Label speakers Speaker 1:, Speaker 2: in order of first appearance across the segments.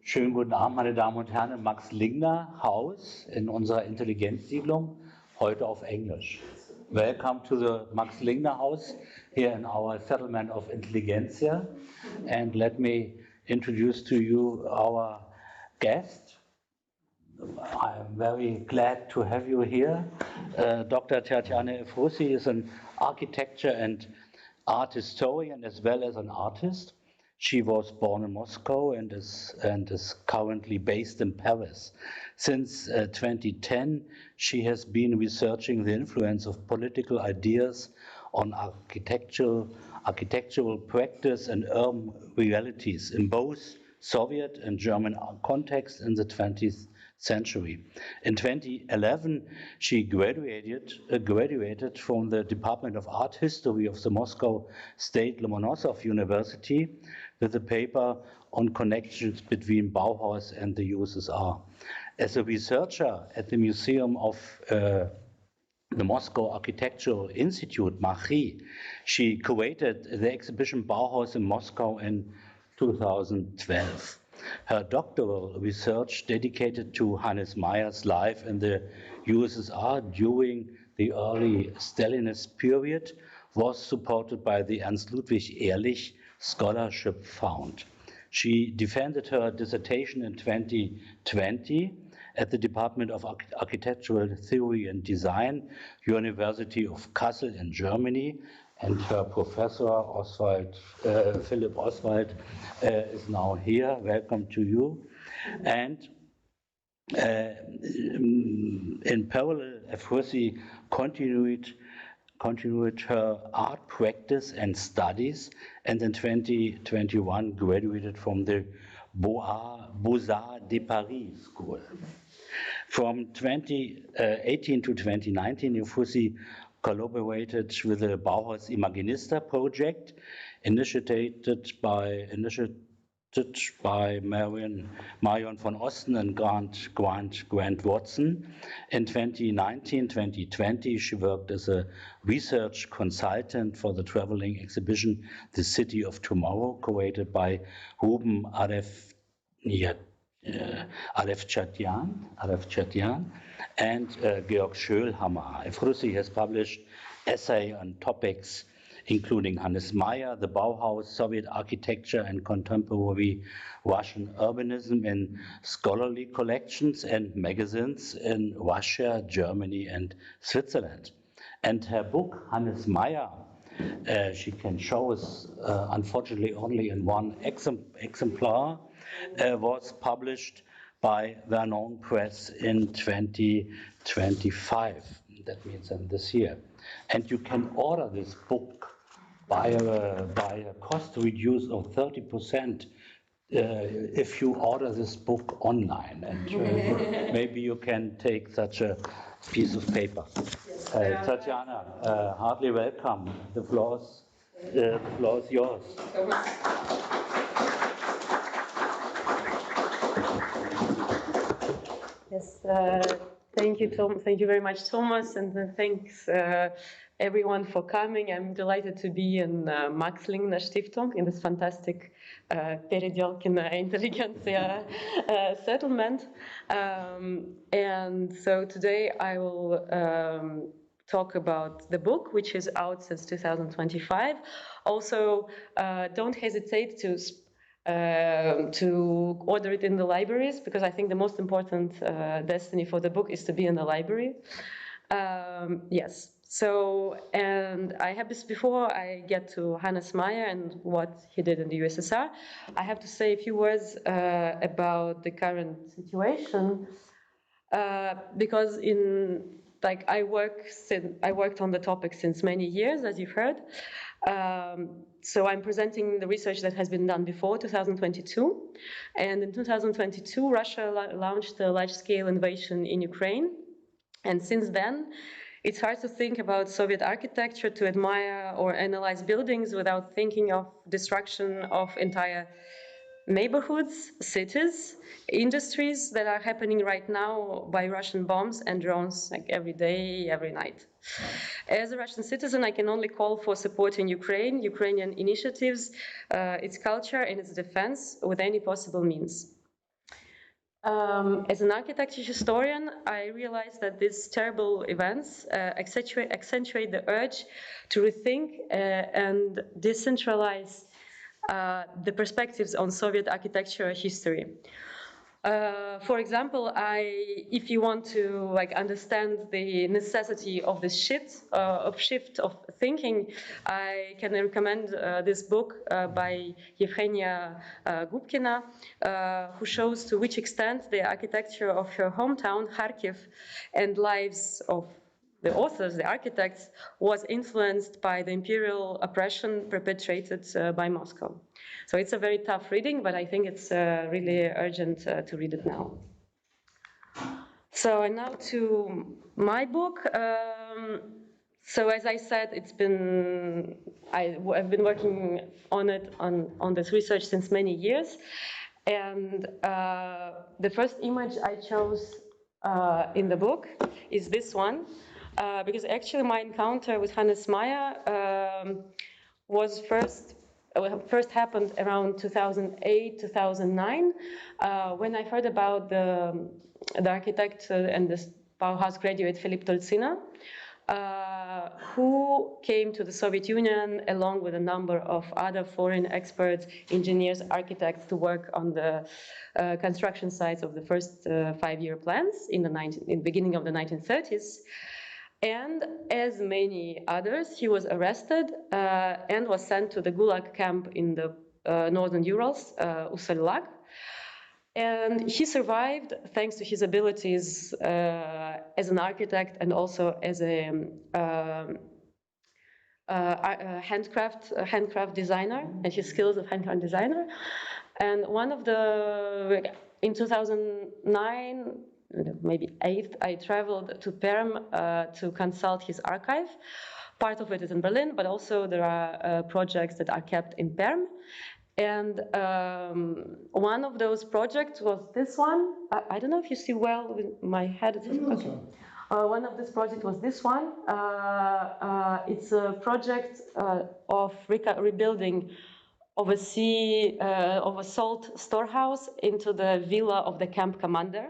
Speaker 1: Schönen guten Abend, meine Damen und Herren, im Max-Lingner-Haus in unserer Intelligenzsiedlung, heute auf Englisch. Welcome to the Max-Lingner House here in our settlement of Intelligentsia. And let me introduce to you our guest. I'm very glad to have you here. Dr. Tatiana Efrussi is an architecture and art historian as well as an artist. She was born in Moscow and is currently based in Paris. Since 2010, she has been researching the influence of political ideas on architectural practice and urban realities in both Soviet and German context in the 20th century. In 2011, she graduated from the Department of Art History of the Moscow State Lomonosov University with a paper on connections between Bauhaus and the USSR. As a researcher at the Museum of the Moscow Architectural Institute, MACHI, she curated the exhibition Bauhaus in Moscow in 2012. Her doctoral research dedicated to Hannes Meyer's life in the USSR during the early Stalinist period was supported by the Ernst Ludwig Ehrlich Scholarship Fund. She defended her dissertation in 2020 at the Department of Architectural Theory and Design, University of Kassel in Germany, and her professor, Philipp Oswald, is now here. Welcome to you. And in parallel, Efrussi continued her art practice and studies, and in 2021 graduated from the Beaux-Arts de Paris School. From 2018 to 2019, Efrussi collaborated with the Bauhaus Imaginista project, initiated by Marion von Osten and Grant Watson. In 2019-2020, she worked as a research consultant for the traveling exhibition The City of Tomorrow, curated by Ruben Arefchatian and Georg Schölhammer. Efrussi has published essays on topics including Hannes Meyer, the Bauhaus, Soviet architecture and contemporary Russian urbanism in scholarly collections and magazines in Russia, Germany and Switzerland. And her book, Hannes Meyer, she can show us unfortunately only in one exemplar, was published by Vernon Press in 2025. That means in this year. And you can order this book by a cost reduce of 30% if you order this book online. And maybe you can take such a piece of paper. Tatiana, heartily welcome. The floor is yours.
Speaker 2: Yes, thank you, Tom. Thank you very much, Thomas, and thanks everyone for coming. I'm delighted to be in Max Lingner Stiftung in this fantastic Peredelkina Intelligentsia settlement. And so today I will talk about the book, which is out since 2025. Also, don't hesitate to order it in the libraries, because I think the most important destiny for the book is to be in the library. Yes, so, and I have this before I get to Hannes Meyer and what he did in the USSR. I have to say a few words about the current situation, because I worked on the topic since many years, as you've heard. So I'm presenting the research that has been done before 2022. And in 2022, Russia launched a large-scale invasion in Ukraine. And since then, it's hard to think about Soviet architecture, to admire or analyze buildings without thinking of destruction of entire neighborhoods, cities, industries that are happening right now by Russian bombs and drones, like every day, every night. As a Russian citizen, I can only call for supporting Ukrainian initiatives, its culture and its defense with any possible means. As an architecture historian, I realized that these terrible events accentuate the urge to rethink and decentralize the perspectives on Soviet architecture history. For example, if you want to understand the necessity of this shift of thinking, I can recommend this book by Yevgenia Gubkina, who shows to which extent the architecture of her hometown, Kharkiv, and lives of the authors, the architects, was influenced by the imperial oppression perpetrated by Moscow. So it's a very tough reading, but I think it's really urgent to read it now. So and now to my book. So as I said, I've been working on it, on this research since many years. And the first image I chose in the book is this one, because actually my encounter with Hannes Meyer was first happened around 2008, 2009, when I heard about the architect and the Bauhaus graduate Philipp Tolzina, who came to the Soviet Union along with a number of other foreign experts, engineers, architects to work on the construction sites of the first 5-year plans in the beginning of the 1930s. And as many others, he was arrested and was sent to the Gulag camp in the northern Urals, Usallag. And he survived thanks to his abilities as an architect and also as a handcraft designer, and his skills of handcraft designer. And in 2009, maybe 8, I traveled to Perm to consult his archive. Part of it is in Berlin, but also there are projects that are kept in Perm. And one of those projects was this one. I don't know if you see well with my head. Okay. One of this project was this one. It's a project of rebuilding of a salt storehouse into the villa of the camp commander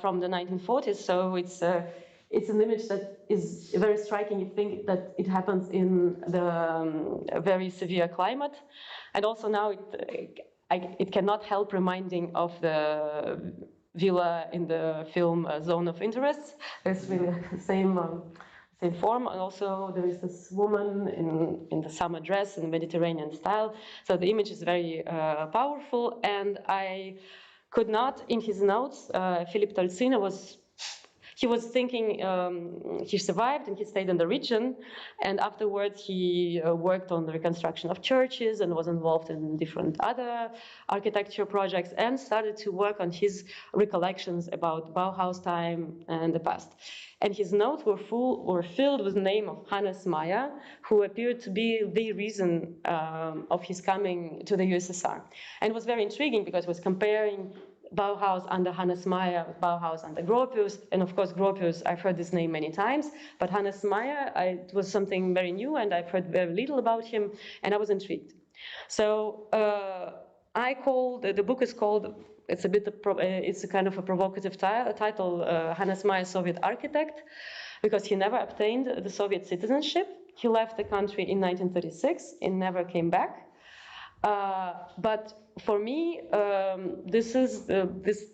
Speaker 2: from the 1940s. So it's an image that is very striking. You think that it happens in the very severe climate. And also now it cannot help reminding of the villa in the film Zone of Interest. It's really the same form. And also there is this woman in the summer dress in the Mediterranean style. So the image is very powerful. And I could not, in his notes, Philipp Tolzina he was thinking, he survived and he stayed in the region, and afterwards he worked on the reconstruction of churches and was involved in different other architecture projects and started to work on his recollections about Bauhaus time and the past. And his notes were filled with the name of Hannes Meyer, who appeared to be the reason of his coming to the USSR. And it was very intriguing because it was comparing Bauhaus under Hannes Meyer, Bauhaus under Gropius, and of course Gropius, I've heard this name many times, but Hannes Meyer, it was something very new and I've heard very little about him, and I was intrigued. So the book is called, it's a kind of a provocative title, Hannes Meyer, Soviet Architect, because he never obtained the Soviet citizenship. He left the country in 1936 and never came back. But for me, this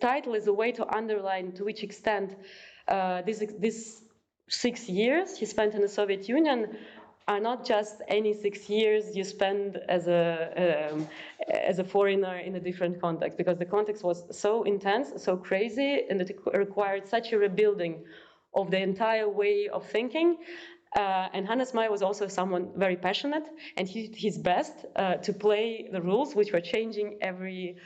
Speaker 2: title is a way to underline to which extent these 6 years he spent in the Soviet Union are not just any 6 years you spend as a foreigner in a different context, because the context was so intense, so crazy, and it required such a rebuilding of the entire way of thinking. And Hannes Meyer was also someone very passionate, and he did his best to play the rules, which were changing every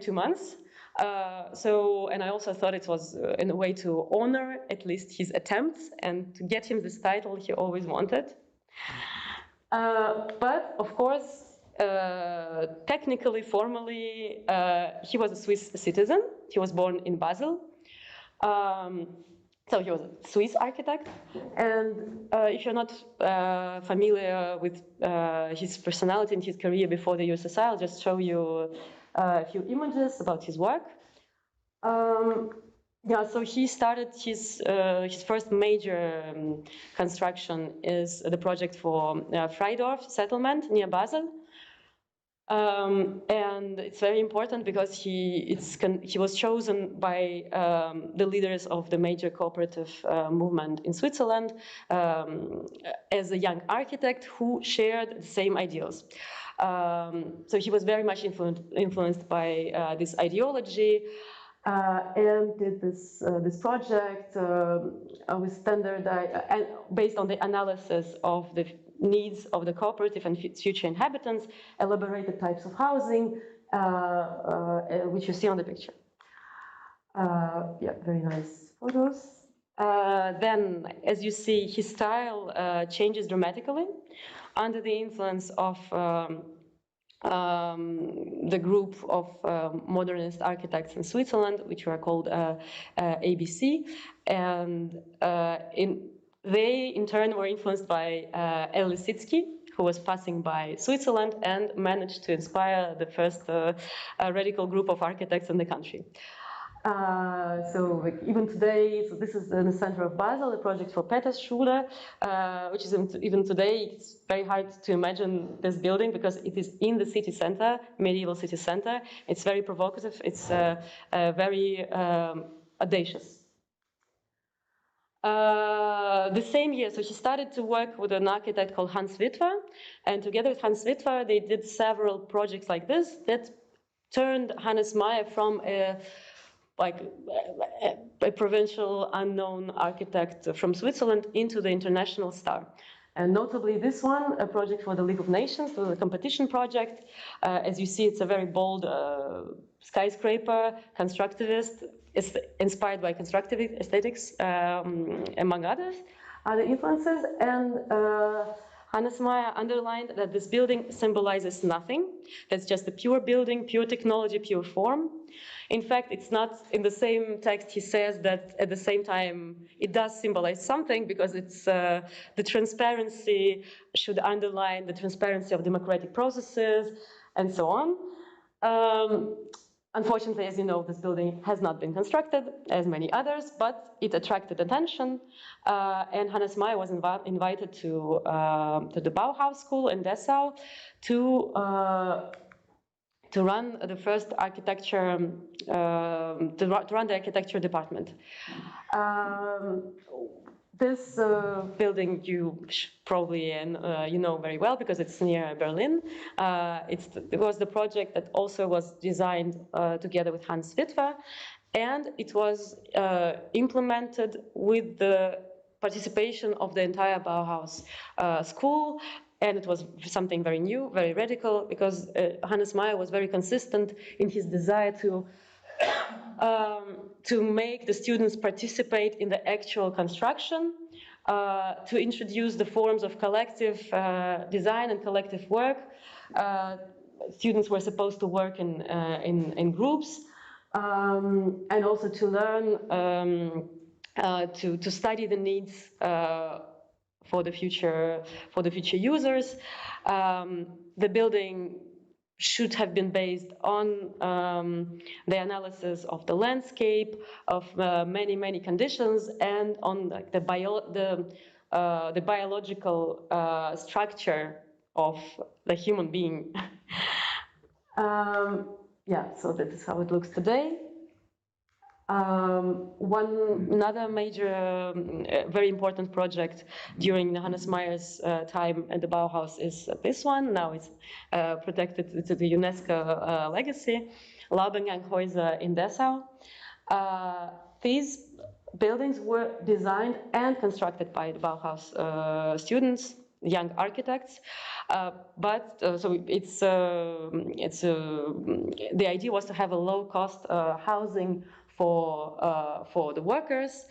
Speaker 2: 2 months. And I also thought it was in a way to honor at least his attempts and to get him this title he always wanted. But of course, technically, formally, he was a Swiss citizen. He was born in Basel. So he was a Swiss architect, and if you're not familiar with his personality and his career before the USSR, I'll just show you a few images about his work. Yeah, so he started his first major construction is the project for Freidorf settlement near Basel. And it's very important because he was chosen by the leaders of the major cooperative movement in Switzerland as a young architect who shared the same ideals. So he was very much influenced by this ideology. And did this project with standard and based on the analysis of the needs of the cooperative and future inhabitants, elaborated types of housing, which you see on the picture. Yeah, very nice photos. Then, as you see, his style changes dramatically under the influence of the group of modernist architects in Switzerland, which were called ABC, and they in turn were influenced by El Lissitzky, who was passing by Switzerland and managed to inspire the first radical group of architects in the country. So like, even today, so this is in the center of Basel, the project for Petersschule, which is even today, it's very hard to imagine this building because it is in the city center, medieval city center. It's very provocative, it's very audacious. The same year, so he started to work with an architect called Hans Witwer, and together with Hans Witwer, they did several projects like this that turned Hannes Meyer from a provincial unknown architect from Switzerland into the international star. And notably this one, a project for the League of Nations, the competition project. As you see, it's a very bold skyscraper, constructivist, it's inspired by constructive aesthetics, among others, other influences. And Hannes Meyer underlined that this building symbolizes nothing. That's just a pure building, pure technology, pure form. In fact, it's not in the same text. He says that at the same time, it does symbolize something because it's the transparency should underline the transparency of democratic processes and so on. Unfortunately, as you know, this building has not been constructed, as many others, but it attracted attention. And Hannes Meyer was invited to the Bauhaus school in Dessau to run the first architecture, to run the architecture department. This building you probably you know very well because it's near Berlin. It was the project that also was designed together with Hans Witwer, and it was implemented with the participation of the entire Bauhaus school. And it was something very new, very radical, because Hannes Meyer was very consistent in his desire to make the students participate in the actual construction, to introduce the forms of collective design and collective work. Students were supposed to work in groups, and also to learn to study the needs for the future users. The building should have been based on the analysis of the landscape, of many conditions, and on like, the biological structure of the human being. Yeah, so that is how it looks today. Another major, very important project during Hannes Meyer's time at the Bauhaus is this one. Now it's protected to the UNESCO legacy, Laubenganghäuser in Dessau. These buildings were designed and constructed by the Bauhaus students, young architects, so the idea was to have a low-cost housing for the workers,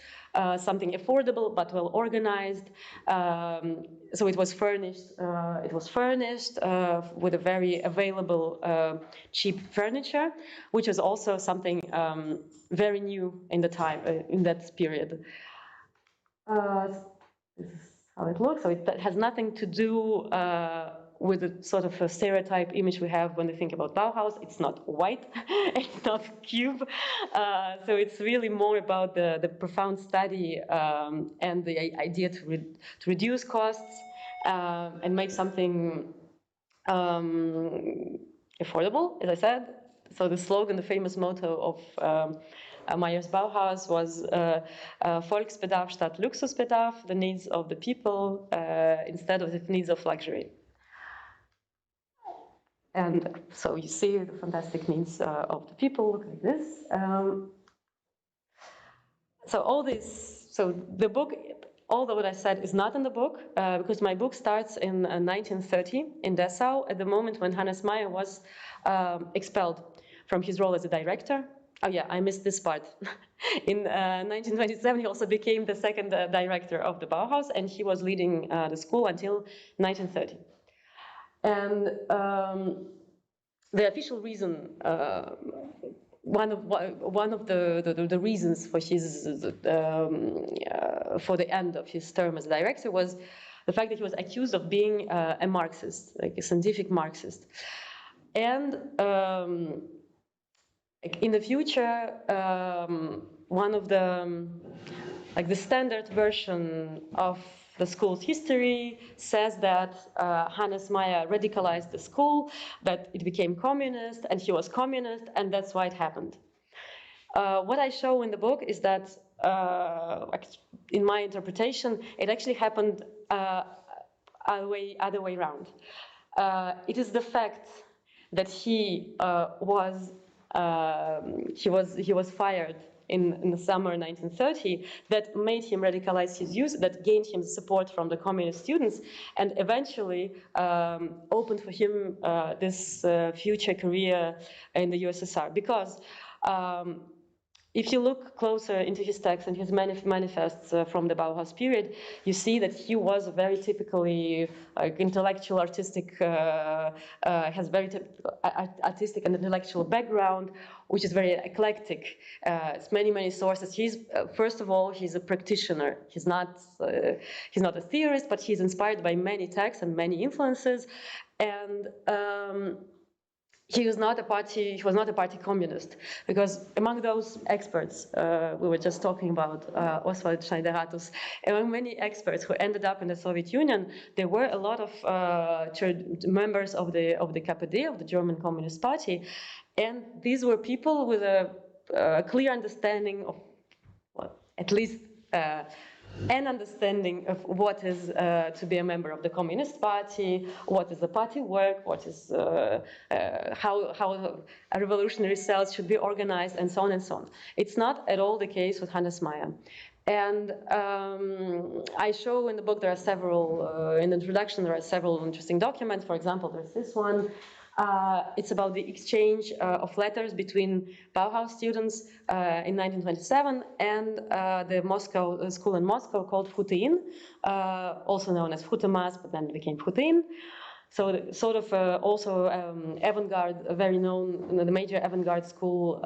Speaker 2: something affordable but well organized. So it was furnished. With a very available, cheap furniture, which was also something very new in the time in that period. This is how it looks. So it has nothing to do with the sort of a stereotype image we have when we think about Bauhaus. It's not white, it's not cube. So it's really more about the profound study and the idea to reduce costs and make something affordable, as I said. So the slogan, the famous motto of Meyer's Bauhaus was Volksbedarf statt Luxusbedarf, the needs of the people instead of the needs of luxury. And so you see the fantastic needs of the people look like this. So all this, so the book, all that what I said is not in the book, because my book starts in 1930 in Dessau, at the moment when Hannes Meyer was expelled from his role as a director. Oh yeah, I missed this part. In 1927, he also became the second director of the Bauhaus, and he was leading the school until 1930. And the official reason, one of the reasons for his for the end of his term as director was the fact that he was accused of being a Marxist, like a scientific Marxist, and in the future, one of the like the standard version of the school's history says that Hannes Meyer radicalized the school, that it became communist, and he was communist, and that's why it happened. What I show in the book is that, in my interpretation, it actually happened other way around. It is the fact that he was fired in the summer 1930 that made him radicalize his views, that gained him support from the communist students, and eventually opened for him this future career in the USSR. Because if you look closer into his texts and his manifests from the Bauhaus period, you see that he was a very typically intellectual, artistic, has very artistic and intellectual background, which is very eclectic. It's many sources. He's first of all, he's a practitioner. He's not a theorist, but he's inspired by many texts and many influences, and. He was not a party communist, because among those experts, we were just talking about Oswald Schneider-Ratus, among many experts who ended up in the Soviet Union, there were a lot of members of the KPD, of the German Communist Party, and these were people with a clear understanding of, well, at least an understanding of what is to be a member of the Communist Party, what is the party work, what is how a revolutionary cells should be organized, and so on and so on. It's not at all the case with Hannes Meyer. And I show in the book there are several, in the introduction there are several interesting documents. For example, there's this one. It's about the exchange of letters between Bauhaus students in 1927 and the Moscow school in Moscow called Futein, also known as Futemas, but then became Futein. So sort of also avant-garde, very known, the major avant-garde school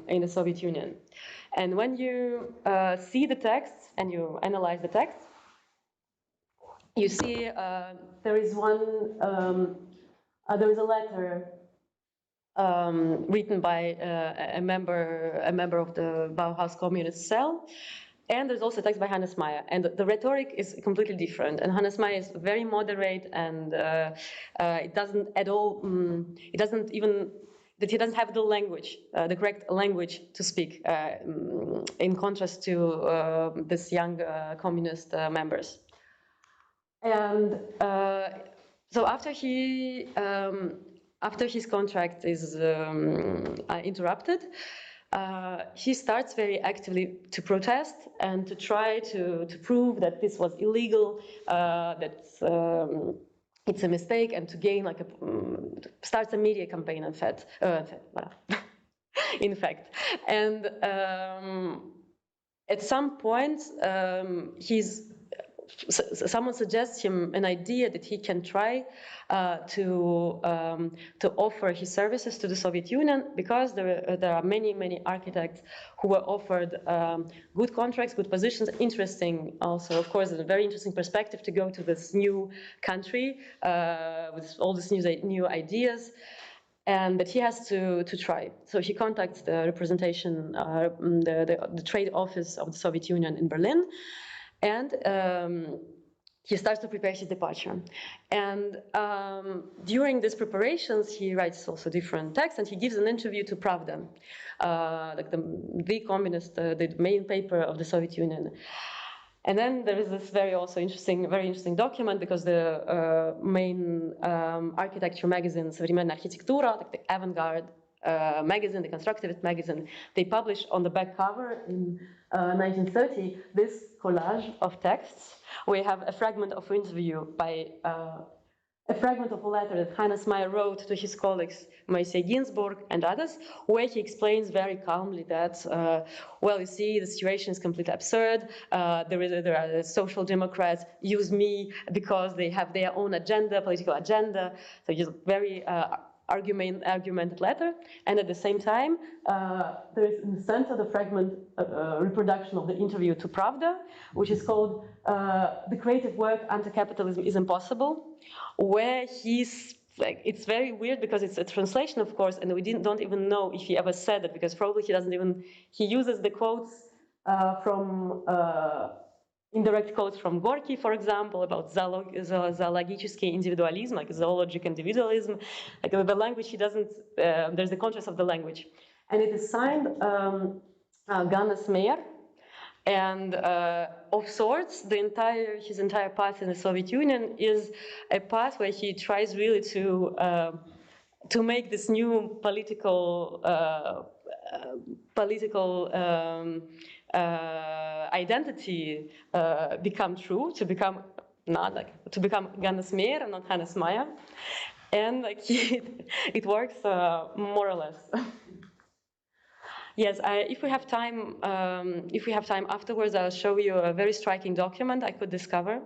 Speaker 2: in the Soviet Union. And when you see the texts and you analyze the texts, you see there is one. There is a letter written by a member of the Bauhaus communist cell, and there's also a text by Hannes Meyer. And the rhetoric is completely different. And Hannes Meyer is very moderate, and it doesn't at all. It doesn't even that he doesn't have the language, the correct language to speak, in contrast to this young communist members. And so after his contract is interrupted, he starts very actively to protest and to try to prove that this was illegal, that it's a mistake, and to gain like starts a media campaign. In fact, and at some point he's someone suggests him an idea that he can try to offer his services to the Soviet Union, because there are many architects who were offered good contracts, good positions, interesting also, of course, a very interesting perspective to go to this new country with all these new ideas. And that he has to try. So he contacts the representation, the trade office of the Soviet Union in Berlin, and he starts to prepare his departure. And during these preparations, he writes also different texts, and he gives an interview to Pravda, like the communist, the main paper of the Soviet Union. And then there is this very interesting document, because the main architecture magazine, Современная архитектура, like the avant-garde magazine, the constructivist magazine, they published on the back cover in 1930 this collage of texts. We have a fragment of interview by a fragment of a letter that Hannes Meyer wrote to his colleagues, Moisei Ginsburg and others, where he explains very calmly that, well, you see, the situation is completely absurd. There are social democrats use me because they have their own agenda, political agenda. So just very argumented letter. And at the same time, there is in the center the fragment reproduction of the interview to Pravda, which is called "The Creative Work Anti-Capitalism is Impossible," where he's like, it's very weird because it's a translation, of course, and we don't even know if he ever said it, because probably he uses the quotes from indirect quotes from Gorky, for example, about zoological individualism, like zoologic individualism. Like the language, he doesn't, there's the contrast of the language. And it is signed Hannes Meyer, and of sorts, his entire path in the Soviet Union is a path where he tries really to make this new political identity become true, to become Hannes Meyer and not Hannes Meyer, and like it works more or less. Yes, if we have time afterwards, I'll show you a very striking document I could discover.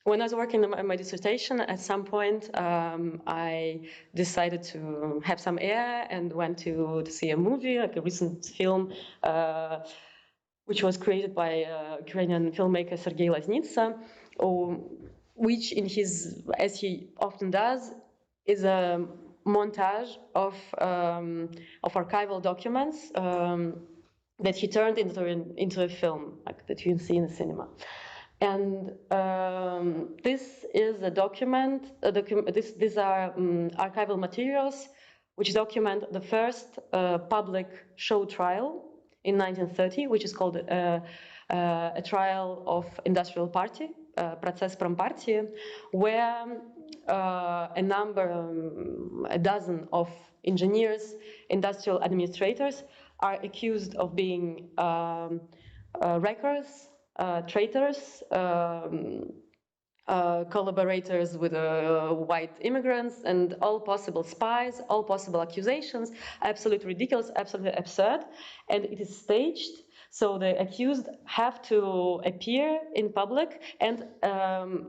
Speaker 2: When I was working on my dissertation, at some point, I decided to have some air and went to see a movie, like a recent film, which was created by Ukrainian filmmaker Sergei Loznitsa, which as he often does, is a montage of archival documents that he turned into a film, like that you can see in the cinema. And this is a document. These are archival materials which document the first public show trial in 1930, which is called a trial of industrial party, Процесс промпартии, where a dozen of engineers, industrial administrators are accused of being wreckers, traitors, collaborators with white immigrants, and all possible spies, all possible accusations, absolutely ridiculous, absolutely absurd, and it is staged. So the accused have to appear in public and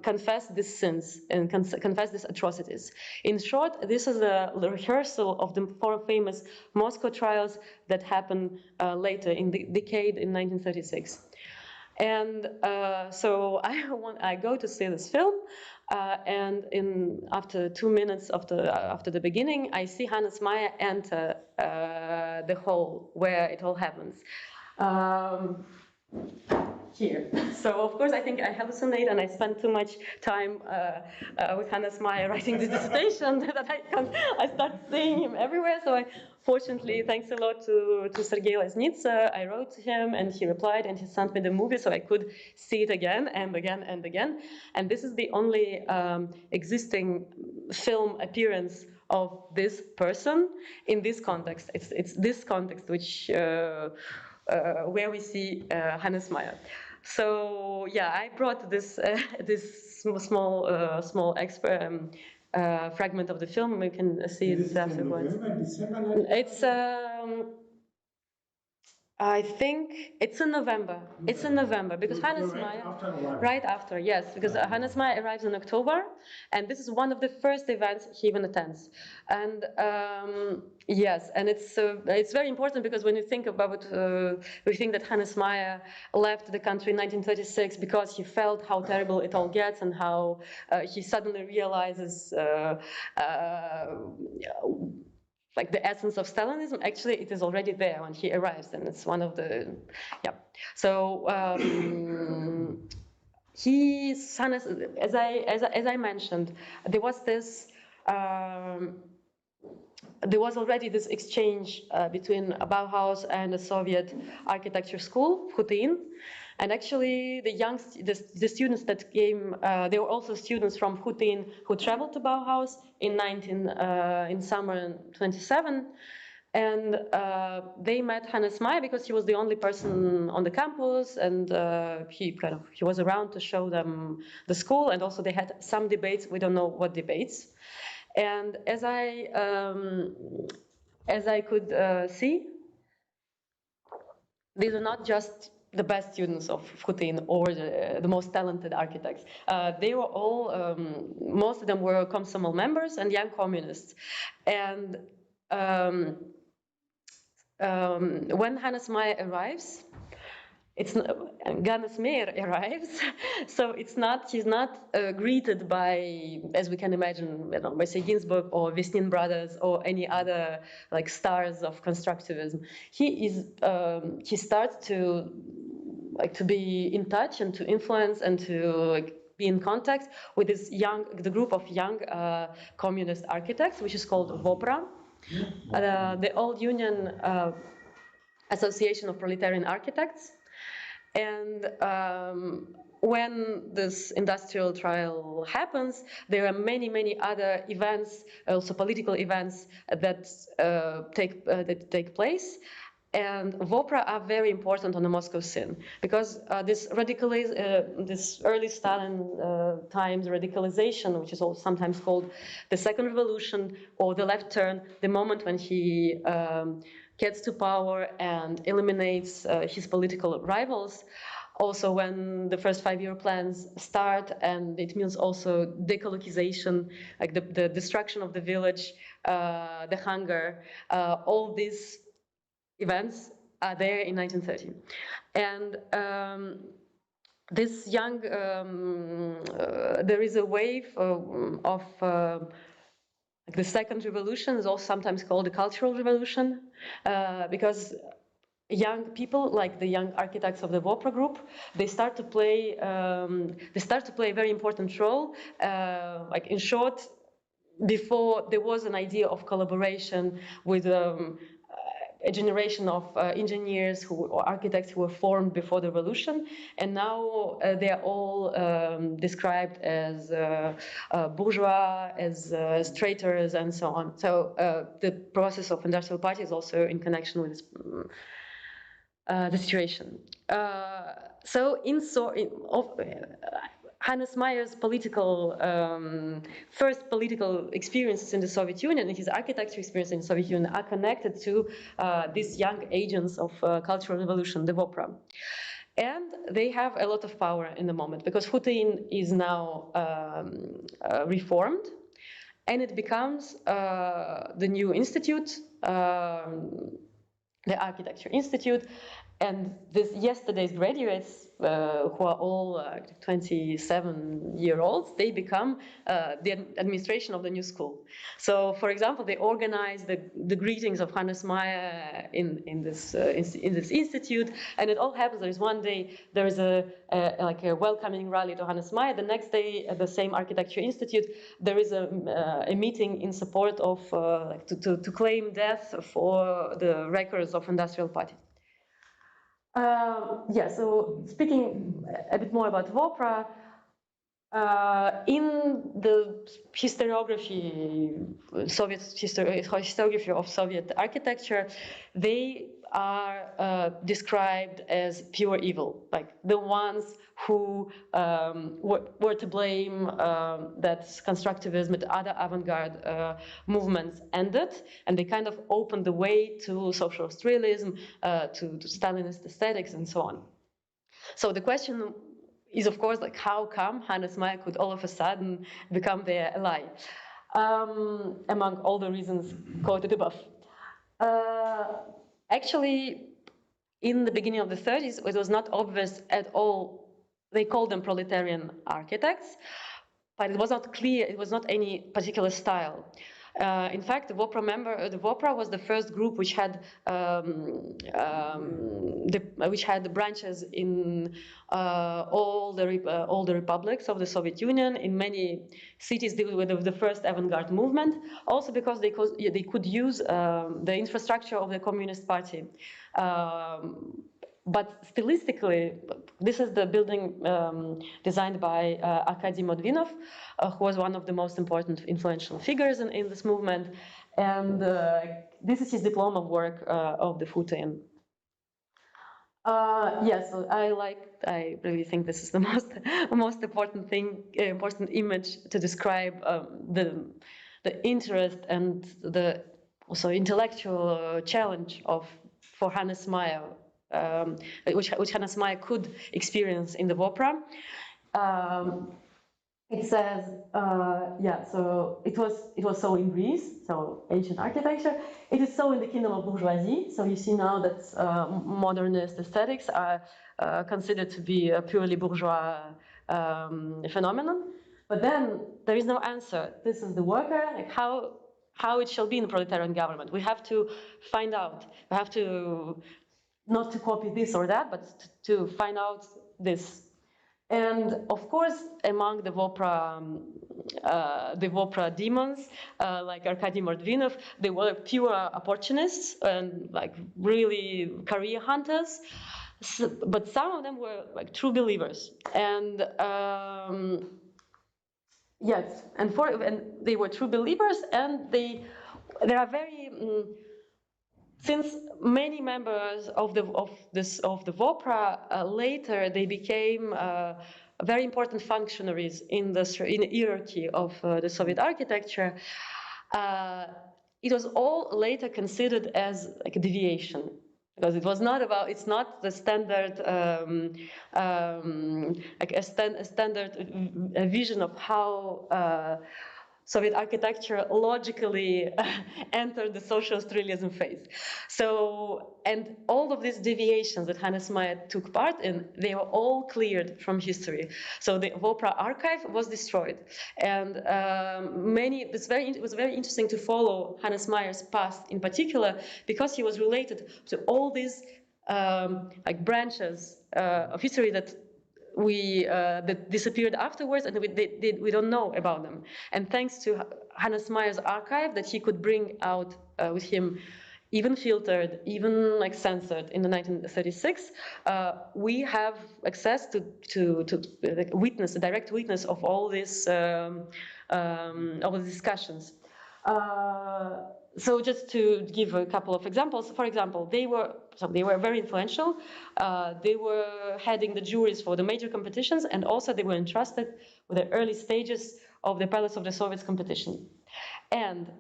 Speaker 2: confess these sins and confess these atrocities. In short, this is a rehearsal of the four famous Moscow trials that happened later in the decade in 1936. And so I go to see this film, and after 2 minutes after the beginning, I see Hannes Meyer enter the hall where it all happens. Here. So of course I think I hallucinate and I spend too much time with Hannes Meyer writing this dissertation that I start seeing him everywhere. So fortunately, thanks a lot to Sergei Loznitsa, I wrote to him and he replied and he sent me the movie so I could see it again and again and again. And this is the only existing film appearance of this person in this context. It's this context which where we see Hannes Meyer. So yeah, I brought this small fragment of the film. You can see it afterwards. It's I think it's in November. It's in November because Hannes Meyer. Right after, yes, because Hannes Meyer arrives in October, and this is one of the first events he even attends. And yes, and it's very important because when you think about we think that Hannes Meyer left the country in 1936 because he felt how terrible it all gets and how he suddenly realizes. Like the essence of Stalinism, actually, it is already there when he arrives, and it's one of the, yeah. So as I mentioned, there was this. There was already this exchange between Bauhaus and the Soviet architecture school, Hutin, and actually the students that came, they were also students from Hutin who traveled to Bauhaus in summer 27, and they met Hannes Meyer because he was the only person on the campus, and he was around to show them the school, and also they had some debates. We don't know what debates. And as I could see, these are not just the best students of Hutin or the most talented architects. They were all, most of them were Komsomol members and young communists. And when Hannes Meyer arrives, Hannes Meyer arrives, so he's not greeted by, as we can imagine, by say Ginsburg or Vesnin brothers or any other like stars of constructivism. He starts to be in touch and to influence and to be in contact with the group of young communist architects, which is called VOPRA, the Old Union Association of Proletarian Architects. And when this industrial trial happens, there are many, many other events, also political events that take place. And VOPRA are very important on the Moscow scene because this early Stalin times radicalization, which is also sometimes called the Second Revolution or the Left Turn, the moment when he gets to power and eliminates his political rivals. Also, when the first 5-year plans start, and it means also decolonization, like the destruction of the village, the hunger, all these events are there in 1930. And this young, there is a wave of the second revolution, is also sometimes called the Cultural Revolution, because young people, like the young architects of the VOPRA group, they start to play a very important role. Like in short, before there was an idea of collaboration with a generation of engineers or architects who were formed before the revolution, and now they are all described as bourgeois, as traitors, and so on. So the process of industrial party is also in connection with this, the situation. Hannes Meyer's first political experiences in the Soviet Union and his architecture experience in the Soviet Union are connected to these young agents of Cultural Revolution, the VOPRA. And they have a lot of power in the moment because Hutin is now reformed, and it becomes the new institute, the Architecture Institute, and yesterday's graduates, who are all 27-year-olds, they become the administration of the new school. So, for example, they organize the greetings of Hannes Meyer in this institute, and it all happens. There is one day there is a welcoming rally to Hannes Meyer. The next day, at the same Architecture Institute, there is a meeting in support of to claim death for the records of industrial party. So speaking a bit more about VOPRA, in the historiography, historiography of Soviet architecture, they are described as pure evil, like the ones who were to blame that constructivism and other avant-garde movements ended, and they kind of opened the way to socialist realism, to Stalinist aesthetics, and so on. So the question is, of course, like how come Hannes Meyer could all of a sudden become their ally, among all the reasons quoted above. Actually, in the beginning of the 30s, it was not obvious at all. They called them proletarian architects, but it was not clear, it was not any particular style. In fact, the VOPRA was the first group which had the branches in all the republics of the Soviet Union. In many cities, they were the first avant-garde movement. Also because they could use the infrastructure of the Communist Party. But stylistically, this is the building designed by Arkady Modvinov, who was one of the most important influential figures in this movement. And this is his diploma work of the Futin. Yes, so I really think this is the most important image to describe the interest and the also intellectual challenge for Hannes Meyer. Which Hannes Meyer could experience in the VOPRA. It says, so it was so in Greece, so ancient architecture. It is so in the kingdom of bourgeoisie. So you see now that modernist aesthetics are considered to be a purely bourgeois phenomenon. But then there is no answer. This is the worker, like how it shall be in the proletarian government. We have to find out. We have to not to copy this or that, but to find out this. And of course, among the VOPRA demons, like Arkady Mordvinov, they were pure opportunists and like really career hunters. So, but some of them were like true believers. And yes, and they were true believers, and they are very. Since many members of the VOPRA later they became very important functionaries in the hierarchy of the Soviet architecture, it was all later considered as like a deviation, because it's not the standard like a standard vision of how Soviet architecture logically entered the socialist realism phase. So, and all of these deviations that Hannes Meyer took part in, they were all cleared from history. So the VOPRA archive was destroyed. And it was very interesting to follow Hannes Meyer's past in particular, because he was related to all these like branches of history that that disappeared afterwards, and we don't know about them. And thanks to Hannes Meyer's archive that he could bring out with him, even filtered, even like censored in the 1936, we have access to witness, a direct witness of all these discussions. So just to give a couple of examples, for example, they were very influential. They were heading the juries for the major competitions, and also they were entrusted with the early stages of the Palace of the Soviets competition. And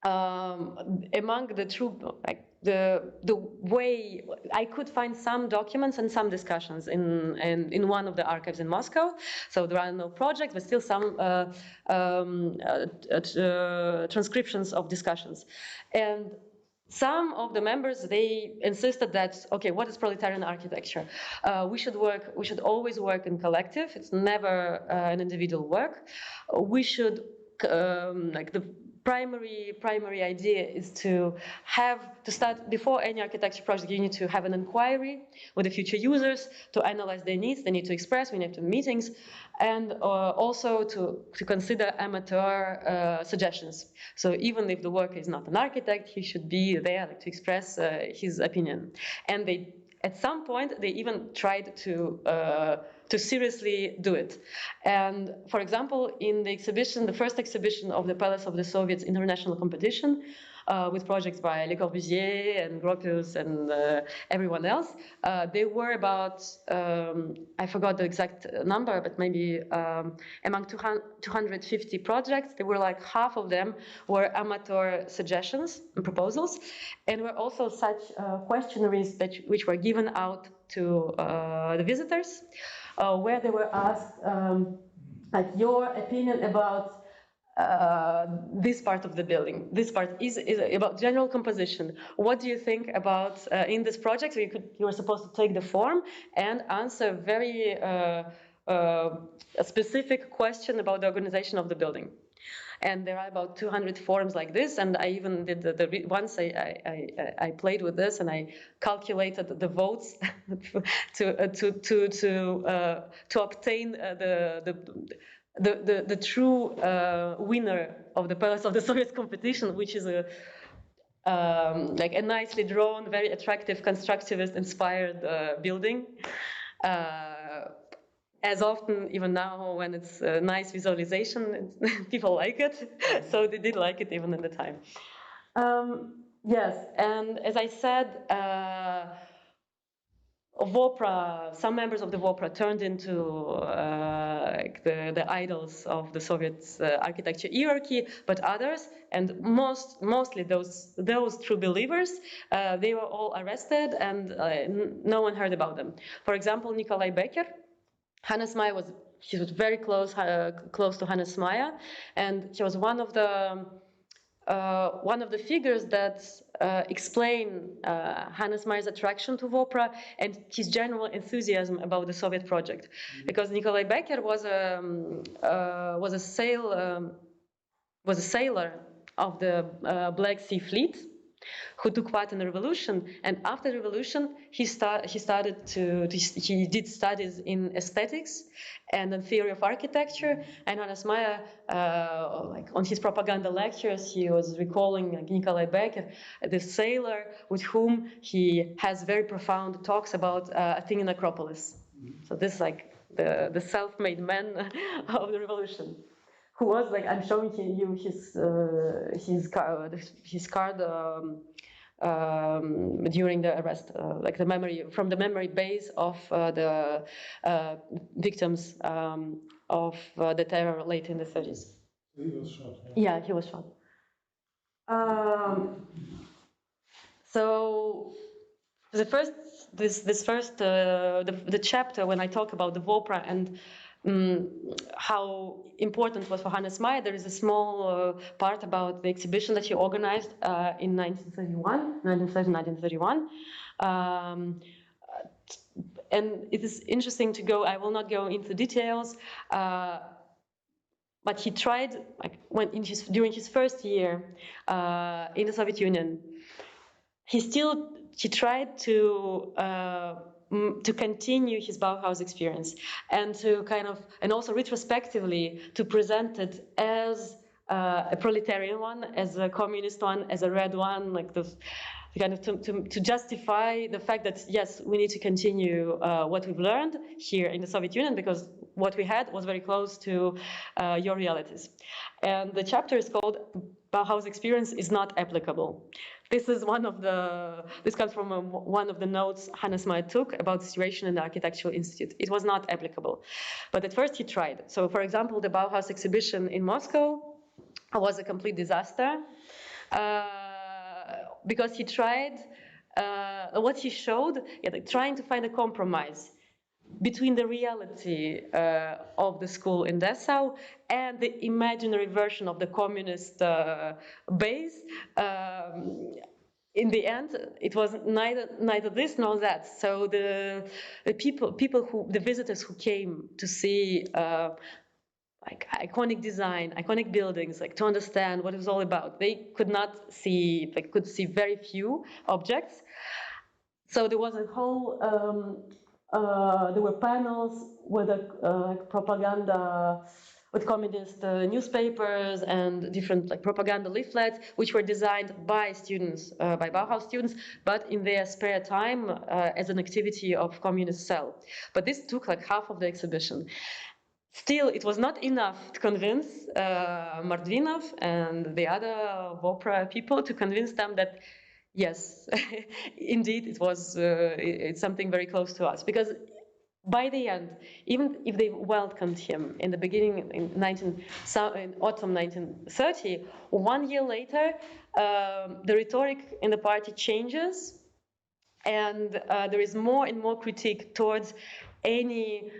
Speaker 2: among the true, like the way I could find some documents and some discussions in one of the archives in Moscow. So there are no projects, but still some transcriptions of discussions. And some of the members, they insisted that, okay, what is proletarian architecture? We should always work in collective. It's never an individual work. We should, like the primary idea is to start before any architecture project. You need to have an inquiry with the future users to analyze their needs. They need to express. We need to have meetings, and also to consider amateur suggestions. So even if the worker is not an architect, he should be there to express his opinion. And at some point, they even tried to to seriously do it. And for example, in the exhibition, the first exhibition of the Palace of the Soviets international competition, with projects by Le Corbusier and Gropius and everyone else, they were about, I forgot the exact number, but maybe among 250 projects, there were like half of them were amateur suggestions and proposals, and were also such questionnaires which were given out to the visitors, where they were asked like your opinion about this part of the building. This part is about general composition. What do you think about in this project? So you were supposed to take the form and answer very a specific question about the organization of the building. And there are about 200 forms like this, and I even did once I played with this and I calculated the votes to obtain the true winner of the Palace of the Soviets competition, which is like a nicely drawn, very attractive, constructivist inspired building. As often, even now, when it's a nice visualization, people like it. So they did like it even in the time. Yes, and as I said, VOPRA, some members of the VOPRA turned into like the idols of the Soviet architecture hierarchy, but others, and mostly those true believers, they were all arrested and no one heard about them. For example, Nikolai Becker, Hannes Meyer was very close to Hannes Meyer, and he was one of the figures that explain Hannes Meyer's attraction to VOPRA and his general enthusiasm about the Soviet project. Mm-hmm. Because Nikolai Becker was a sailor of the Black Sea Fleet, who took part in the revolution, and after the revolution, he did studies in aesthetics and in theory of architecture. And Hannes Meyer, like on his propaganda lectures, he was recalling Nikolai Becker, the sailor with whom he has very profound talks about Athenian Acropolis. So this is like the self-made man of the revolution, who was like, I'm showing you his card during the arrest, like the memory from the memory base of the victims of the terror late in the 30s.
Speaker 3: He was shot.
Speaker 2: Yeah, he was shot. So the first the chapter when I talk about the VOPRA and how important was for Hannes Meyer, there is a small part about the exhibition that he organized in 1931. And it is interesting to go, I will not go into details, but he tried, like, during his first year in the Soviet Union, he tried to continue his Bauhaus experience and to and also retrospectively to present it as a proletarian one, as a communist one, as a red one, like to justify the fact that yes, we need to continue what we've learned here in the Soviet Union because what we had was very close to your realities. And the chapter is called Bauhaus experience is not applicable. This is this comes from one of the notes Hannes Meyer took about the situation in the Architectural Institute. It was not applicable. But at first he tried. So for example, the Bauhaus exhibition in Moscow was a complete disaster because he tried, what he showed, trying to find a compromise between the reality of the school in Dessau and the imaginary version of the communist base. In the end, it was neither this nor that. So the visitors who came to see like iconic design, iconic buildings, like to understand what it was all about, they could see very few objects. So there was a whole. There were panels with propaganda with communist newspapers and different like propaganda leaflets, which were designed by students, by Bauhaus students, but in their spare time as an activity of communist cell. But this took like half of the exhibition. Still, it was not enough to convince Mordvinov and the other Vopra people, to convince them that yes, indeed, it's something very close to us. Because by the end, even if they welcomed him in the beginning, in autumn 1930, 1 year later, the rhetoric in the party changes, and there is more and more critique towards any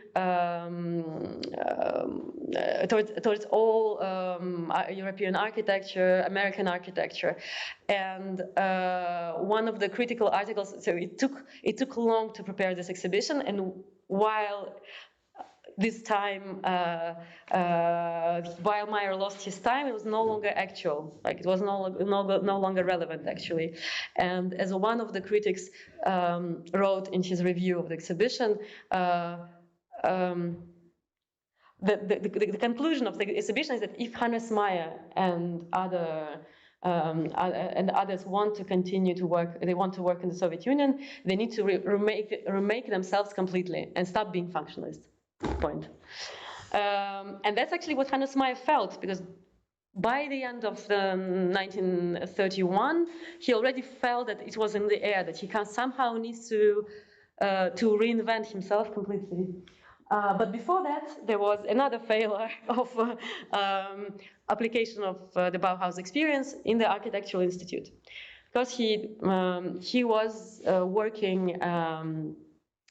Speaker 2: towards all European architecture, American architecture, and one of the critical articles. So it took long to prepare this exhibition, and while this time, while Meyer lost his time, it was no longer actual. Like it was no longer relevant, actually. And as one of the critics wrote in his review of the exhibition, the conclusion of the exhibition is that if Hannes Meyer and others want to continue to work, they want to work in the Soviet Union, they need to remake themselves completely and stop being functionalist. Point. And that's actually what Hannes Meyer felt, because by the end of 1931, he already felt that it was in the air, that he somehow needs to reinvent himself completely. But before that, there was another failure of application of the Bauhaus experience in the Architectural Institute, because he was working.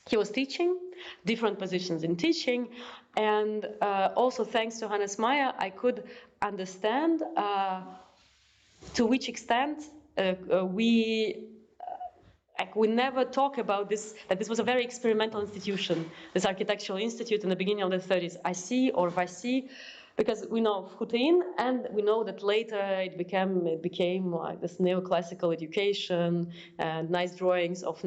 Speaker 2: He was teaching, different positions in teaching, and also thanks to Hannes Meyer, I could understand to which extent we never talk about this, that this was a very experimental institution, this Architectural Institute in the beginning of the 30s, IC or VIC, because we know of Hutein, and we know that later it became like this neoclassical education and nice drawings of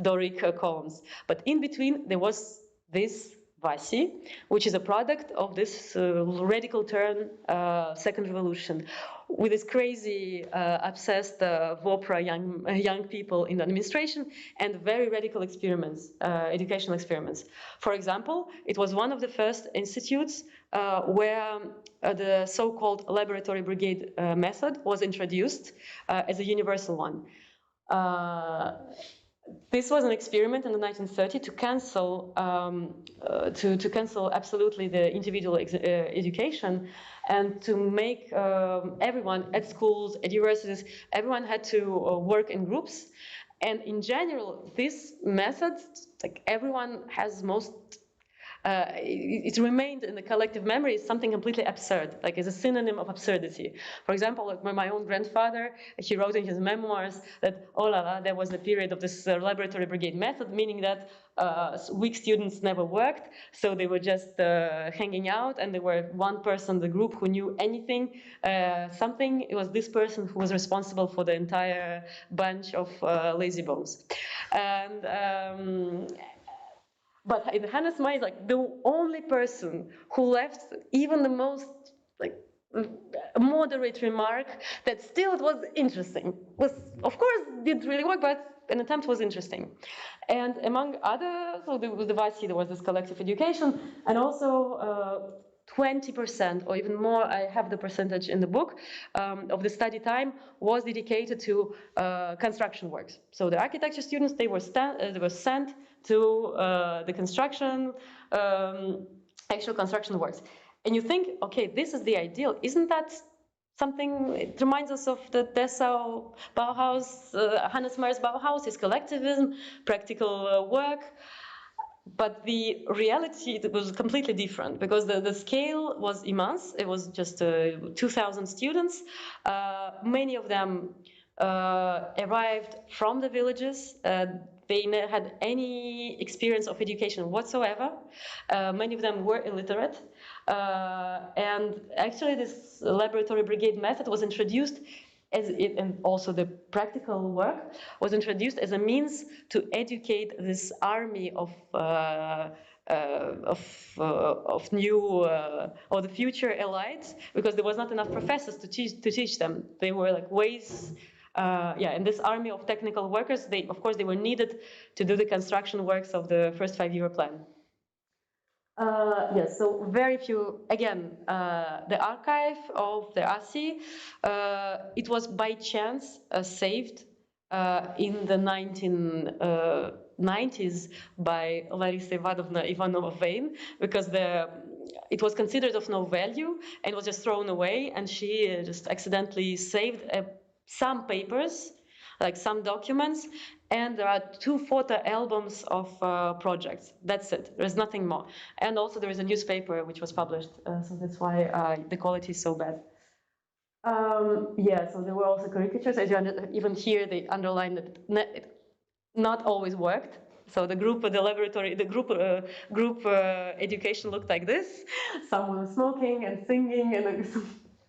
Speaker 2: Doric columns. But in between, there was this VIC, which is a product of this radical turn, second revolution, with this crazy, obsessed Vopra young people in the administration and very radical experiments, educational experiments. For example, it was one of the first institutes where the so-called laboratory brigade method was introduced as a universal one. This was an experiment in the 1930s to cancel to cancel absolutely the individual education, and to make everyone at schools, at universities, everyone had to work in groups. And in general, this method, like everyone has it remained in the collective memory as something completely absurd, like as a synonym of absurdity. For example, like my own grandfather, he wrote in his memoirs that, oh la la, there was a period of this laboratory brigade method, meaning that weak students never worked, so they were just hanging out, and there were one person in the group who knew anything, something. It was this person who was responsible for the entire bunch of lazy bones. And but in Hannes Meyer, like the only person who left even the most like moderate remark that still it was interesting. Was, of course, didn't really work, but an attempt was interesting. And among other, so there was the VIC, there was this collective education, and also 20% or even more, I have the percentage in the book, of the study time was dedicated to construction works. So the architecture students, they were sent to the construction, actual construction works. And you think, okay, this is the ideal. Isn't that something, it reminds us of the Dessau Bauhaus, Hannes Meyer's Bauhaus, his collectivism, practical work. But the reality was completely different, because the scale was immense. It was just 2,000 students. Many of them arrived from the villages. They never had any experience of education whatsoever. Many of them were illiterate. And actually this laboratory brigade method was introduced and also the practical work was introduced as a means to educate this army of of new or the future elites, because there was not enough professors to teach them. They were like ways. And this army of technical workers, of course they were needed to do the construction works of the first 5-year plan. Yes, so very few, again, the archive of the ASI, it was by chance saved in the 1990s by Larissa Ivanova-Vane, because it was considered of no value and was just thrown away, and she just accidentally saved some papers, like some documents, and there are 2 photo albums of projects. That's it. There's nothing more. And also there is a newspaper which was published, so that's why the quality is so bad. So there were also caricatures. As you even here, they underlined that it not always worked. So the group, the laboratory, the group education looked like this. Someone was smoking and singing, and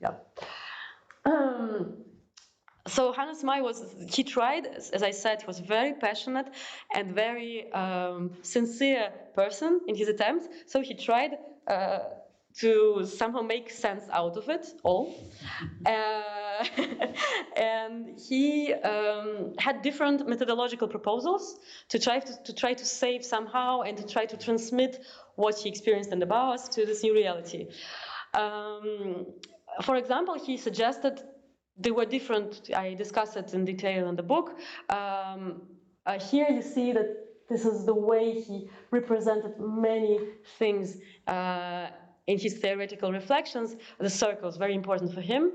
Speaker 2: yeah. So Hannes Meyer he tried, as I said, he was very passionate and very sincere person in his attempts. So he tried to somehow make sense out of it all. And he had different methodological proposals to try to save somehow and to try to transmit what he experienced in the Bauhaus to this new reality. For example, he suggested there were different, I discuss it in detail in the book. Here you see that this is the way he represented many things in his theoretical reflections. The circles, very important for him.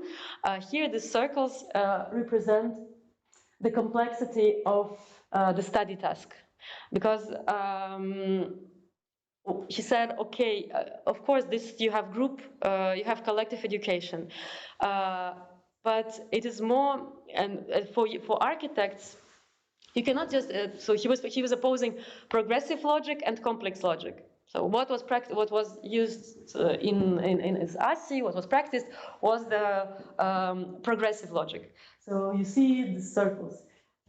Speaker 2: Here the circles represent the complexity of the study task. Because he said, okay, of course, you have group, you have collective education. But it is more, and for architects, you cannot just. So he was opposing progressive logic and complex logic. So what was used in his ASI, what was practiced, was the progressive logic. So you see the circles,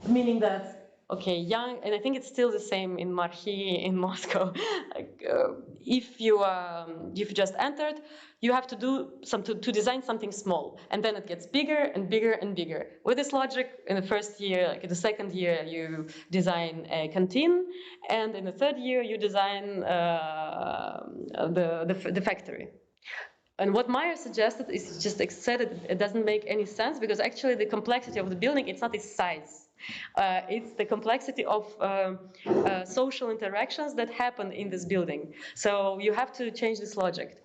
Speaker 2: meaning that. Okay, young, and I think it's still the same in Marhi in Moscow. Like, if you just entered, you have to do to design something small, and then it gets bigger and bigger and bigger. With this logic, in the first year, like in the second year, you design a canteen, and in the third year, you design the factory. And what Meyer suggested is just said it doesn't make any sense, because actually the complexity of the building, it's not its size. It's the complexity of social interactions that happen in this building. So you have to change this logic.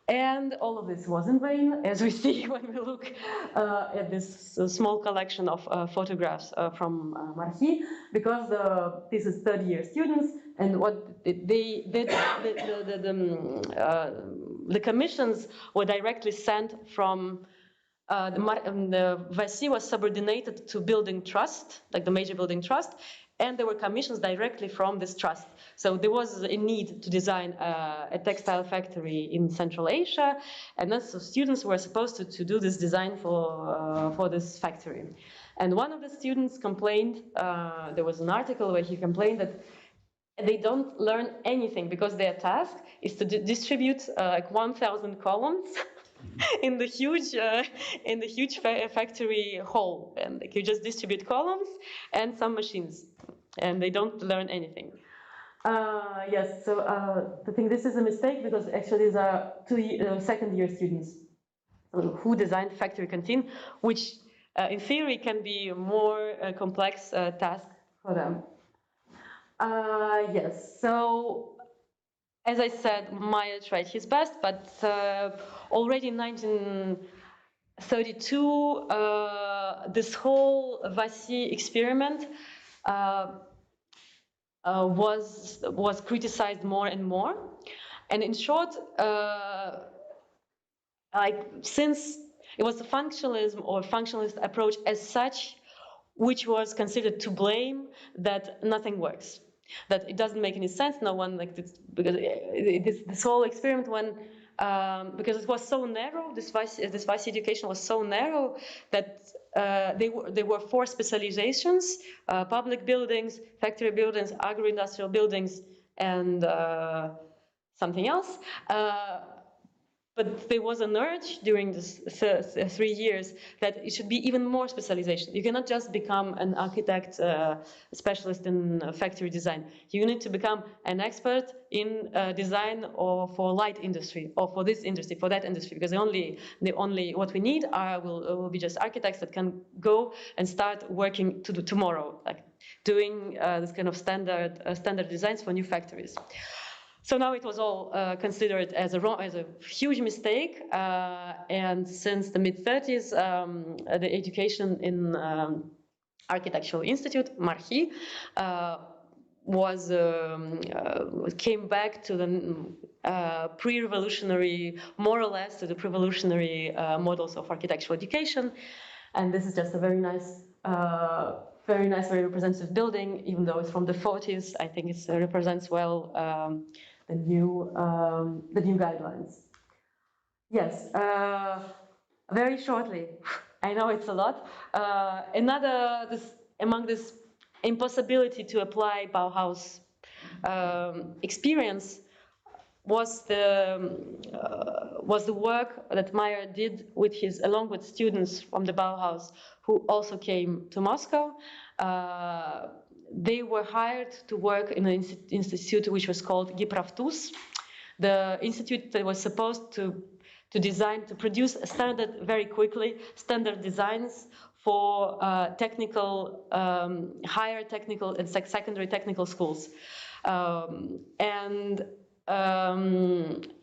Speaker 2: And all of this was in vain, as we see when we look at this small collection of photographs from Marhi, because this is third-year students, and what they did, the commissions were directly sent from. The VASI was subordinated to building trust, like the major building trust, and there were commissions directly from this trust. So there was a need to design a textile factory in Central Asia, and then so students were supposed to do this design for this factory. And one of the students complained, there was an article where he complained that they don't learn anything because their task is to distribute like 1,000 columns in the huge factory hall, and like, you just distribute columns and some machines, and they don't learn anything. Yes, so I think this is a mistake, because actually these are 2 second-year students who designed factory canteen, which in theory can be a more complex task for them. Yes, so as I said, Meyer tried his best, but already in 1932, this whole VASI experiment was criticized more and more. And in short, since it was the functionalism or functionalist approach as such, which was considered to blame that nothing works, that it doesn't make any sense. No one like this, because this whole experiment because it was so narrow. This VASI education was so narrow that there were 4 specializations: public buildings, factory buildings, agro-industrial buildings, and something else. But there was an urge during this 3 years that it should be even more specialization. You cannot just become an architect, specialist in factory design. You need to become an expert in design or for light industry or for this industry, for that industry, because the only what we need will be just architects that can go and start working tomorrow, like doing this kind of standard designs for new factories. So now it was all considered as a huge mistake, and since the mid-30s, the education in Architectural Institute, Marhi, came back to the pre-revolutionary, more or less to the pre-revolutionary models of architectural education, and this is just a very nice, very representative building, even though it's from the 40s. I think it represents well the new guidelines. Yes, very shortly. I know it's a lot. Among this impossibility to apply Bauhaus experience was the work that Meyer did along with students from the Bauhaus who also came to Moscow. They were hired to work in an institute which was called Gipravtus, the institute that was supposed to produce very quickly standard designs for technical, higher technical and secondary technical schools.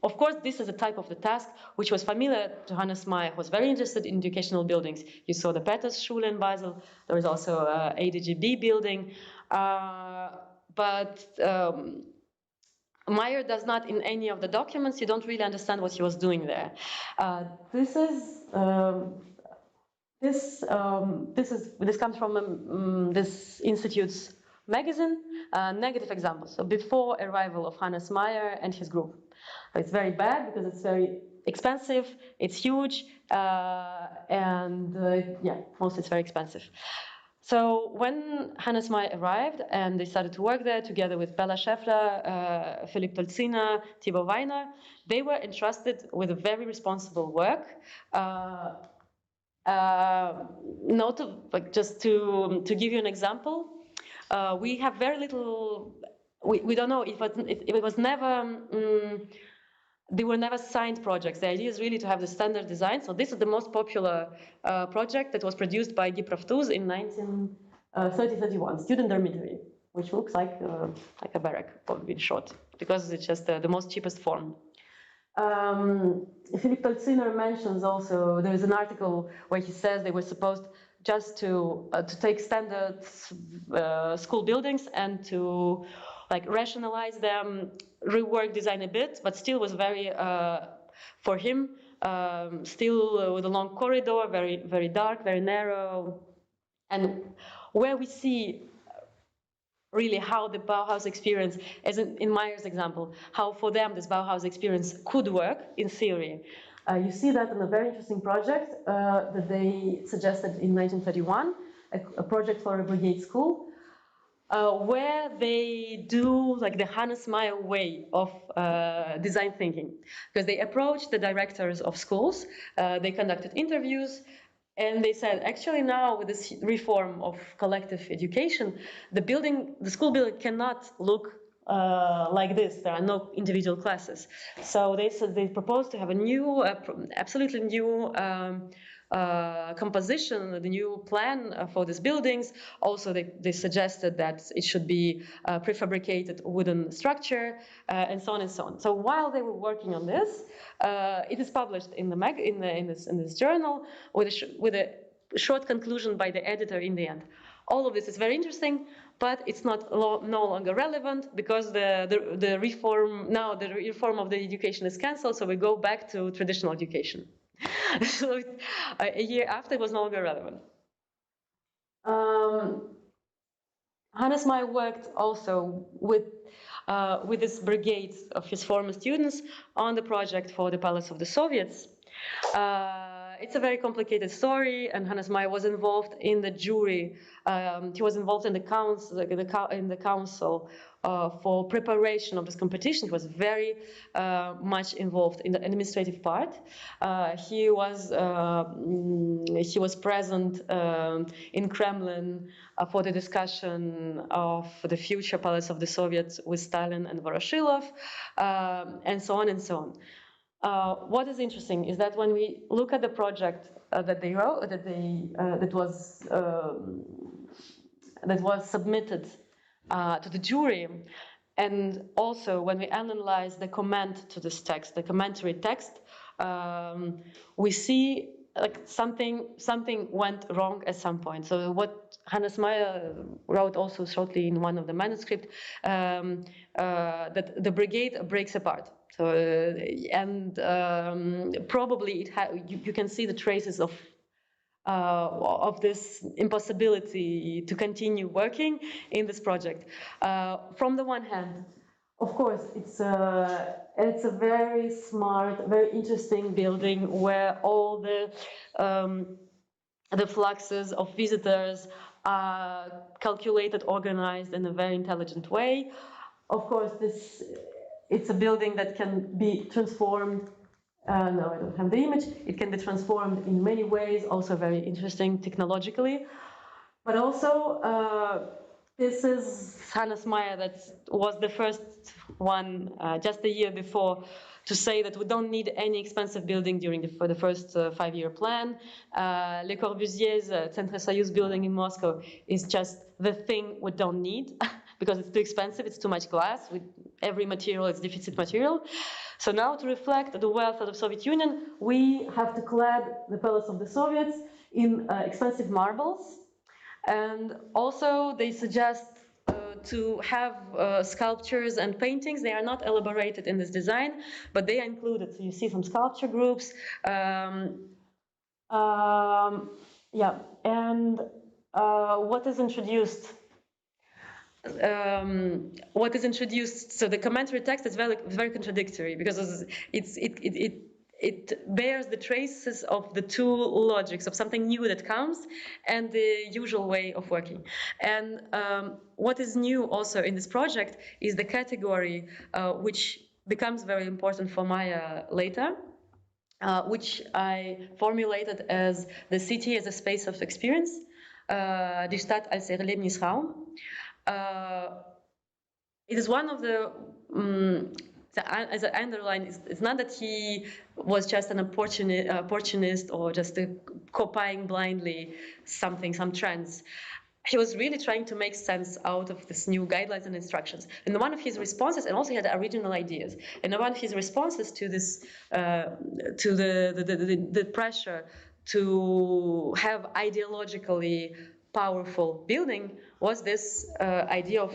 Speaker 2: Of course, this is a type of the task which was familiar to Hannes Meyer, who was very interested in educational buildings. You saw the Petersschule in Basel. There is also ADGB building. But Meyer does not, in any of the documents, you don't really understand what he was doing there. This comes from this institute's magazine, negative examples. So before arrival of Hannes Meyer and his group. It's very bad because it's very expensive, it's huge, mostly it's very expensive. So when Hannes Meyer arrived and they started to work there together with Bella Scheffler, Philipp Tolzina, Thibaut Weiner, they were entrusted with a very responsible work. Just to give you an example, we have very little. We don't know if it was never. They were never signed projects. The idea is really to have the standard design. So this is the most popular project that was produced by Gipravtus in 1930-31, student dormitory, which looks like a barrack, probably in short, because it's just the most cheapest form. Philipp Tolziner mentions also, there is an article where he says they were supposed just to take standard school buildings and to rationalize them, rework design a bit, but still was very, for him, still with a long corridor, very, very dark, very narrow. And where we see really how the Bauhaus experience, as in Meyer's example, how for them this Bauhaus experience could work in theory. You see that in a very interesting project that they suggested in 1931, a project for a brigade school, where they do the Hannes Meyer way of design thinking. Because they approached the directors of schools, they conducted interviews, and they said, actually now with this reform of collective education, the school building cannot look like this. There are no individual classes. So they said they proposed to have a new, absolutely new composition, the new plan for these buildings. Also, they suggested that it should be prefabricated wooden structure, and so on and so on. So while they were working on this, it is published in this journal with a short conclusion by the editor in the end. All of this is very interesting, but it's no longer relevant because the reform of the education is cancelled. So we go back to traditional education. So a year after, it was no longer relevant. Hannes Meyer worked also with this brigade of his former students on the project for the Palace of the Soviets. It's a very complicated story, and Hannes Meyer was involved in the jury. He was involved in the council, for preparation of this competition. He was very much involved in the administrative part. He was present in Kremlin for the discussion of the future policy of the Soviets with Stalin and Voroshilov, and so on and so on. What is interesting is that when we look at the project that they wrote, that was submitted to the jury, and also when we analyze the comment to this text, the commentary text, we see like something went wrong at some point. So what Hannes Meyer wrote also shortly in one of the manuscripts, that the brigade breaks apart. So probably you can see the traces of this impossibility to continue working in this project. From the one hand, of course, it's a very smart, very interesting building where all the fluxes of visitors are calculated, organized in a very intelligent way. Of course, it's a building that can be transformed. No, I don't have the image. It can be transformed in many ways, also very interesting technologically. But also, this is Hannes Meyer that was the first one just a year before to say that we don't need any expensive building for the first 5-year plan. Le Corbusier's Centre Soyuz building in Moscow is just the thing we don't need because it's too expensive, it's too much glass, with every material is deficit material. So now to reflect the wealth of the Soviet Union, we have to clad the palace of the Soviets in expensive marbles. And also they suggest to have sculptures and paintings. They are not elaborated in this design, but they are included. So you see some sculpture groups. Yeah, and what is introduced? So the commentary text is very contradictory because it bears the traces of the two logics of something new that comes and the usual way of working. And what is new also in this project is the category which becomes very important for Maya later, which I formulated as the city as a space of experience, die Stadt als Erlebnisraum. It is one of the, as I underline, it's not that he was just an opportunist or just copying blindly some trends. He was really trying to make sense out of this new guidelines and instructions. And one of his responses, and also he had original ideas, and one of his responses to this, to the pressure to have ideologically powerful building was this idea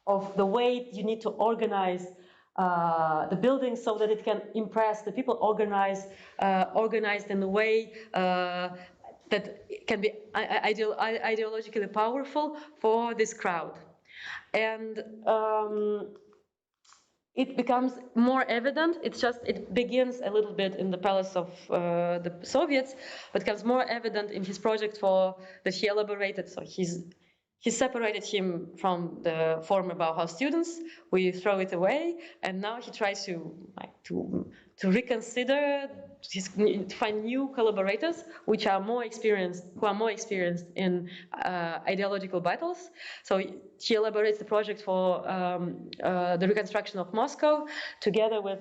Speaker 2: of the way you need to organize the building so that it can impress the people, organized in a way that can be ideologically powerful for this crowd. And it becomes more evident. It begins a little bit in the palace of the Soviets, but becomes more evident in his project that he elaborated. So he separated him from the former Bauhaus students. We throw it away, and now he tries to reconsider, to find new collaborators who are more experienced in ideological battles. So he elaborates the project for the reconstruction of Moscow, together with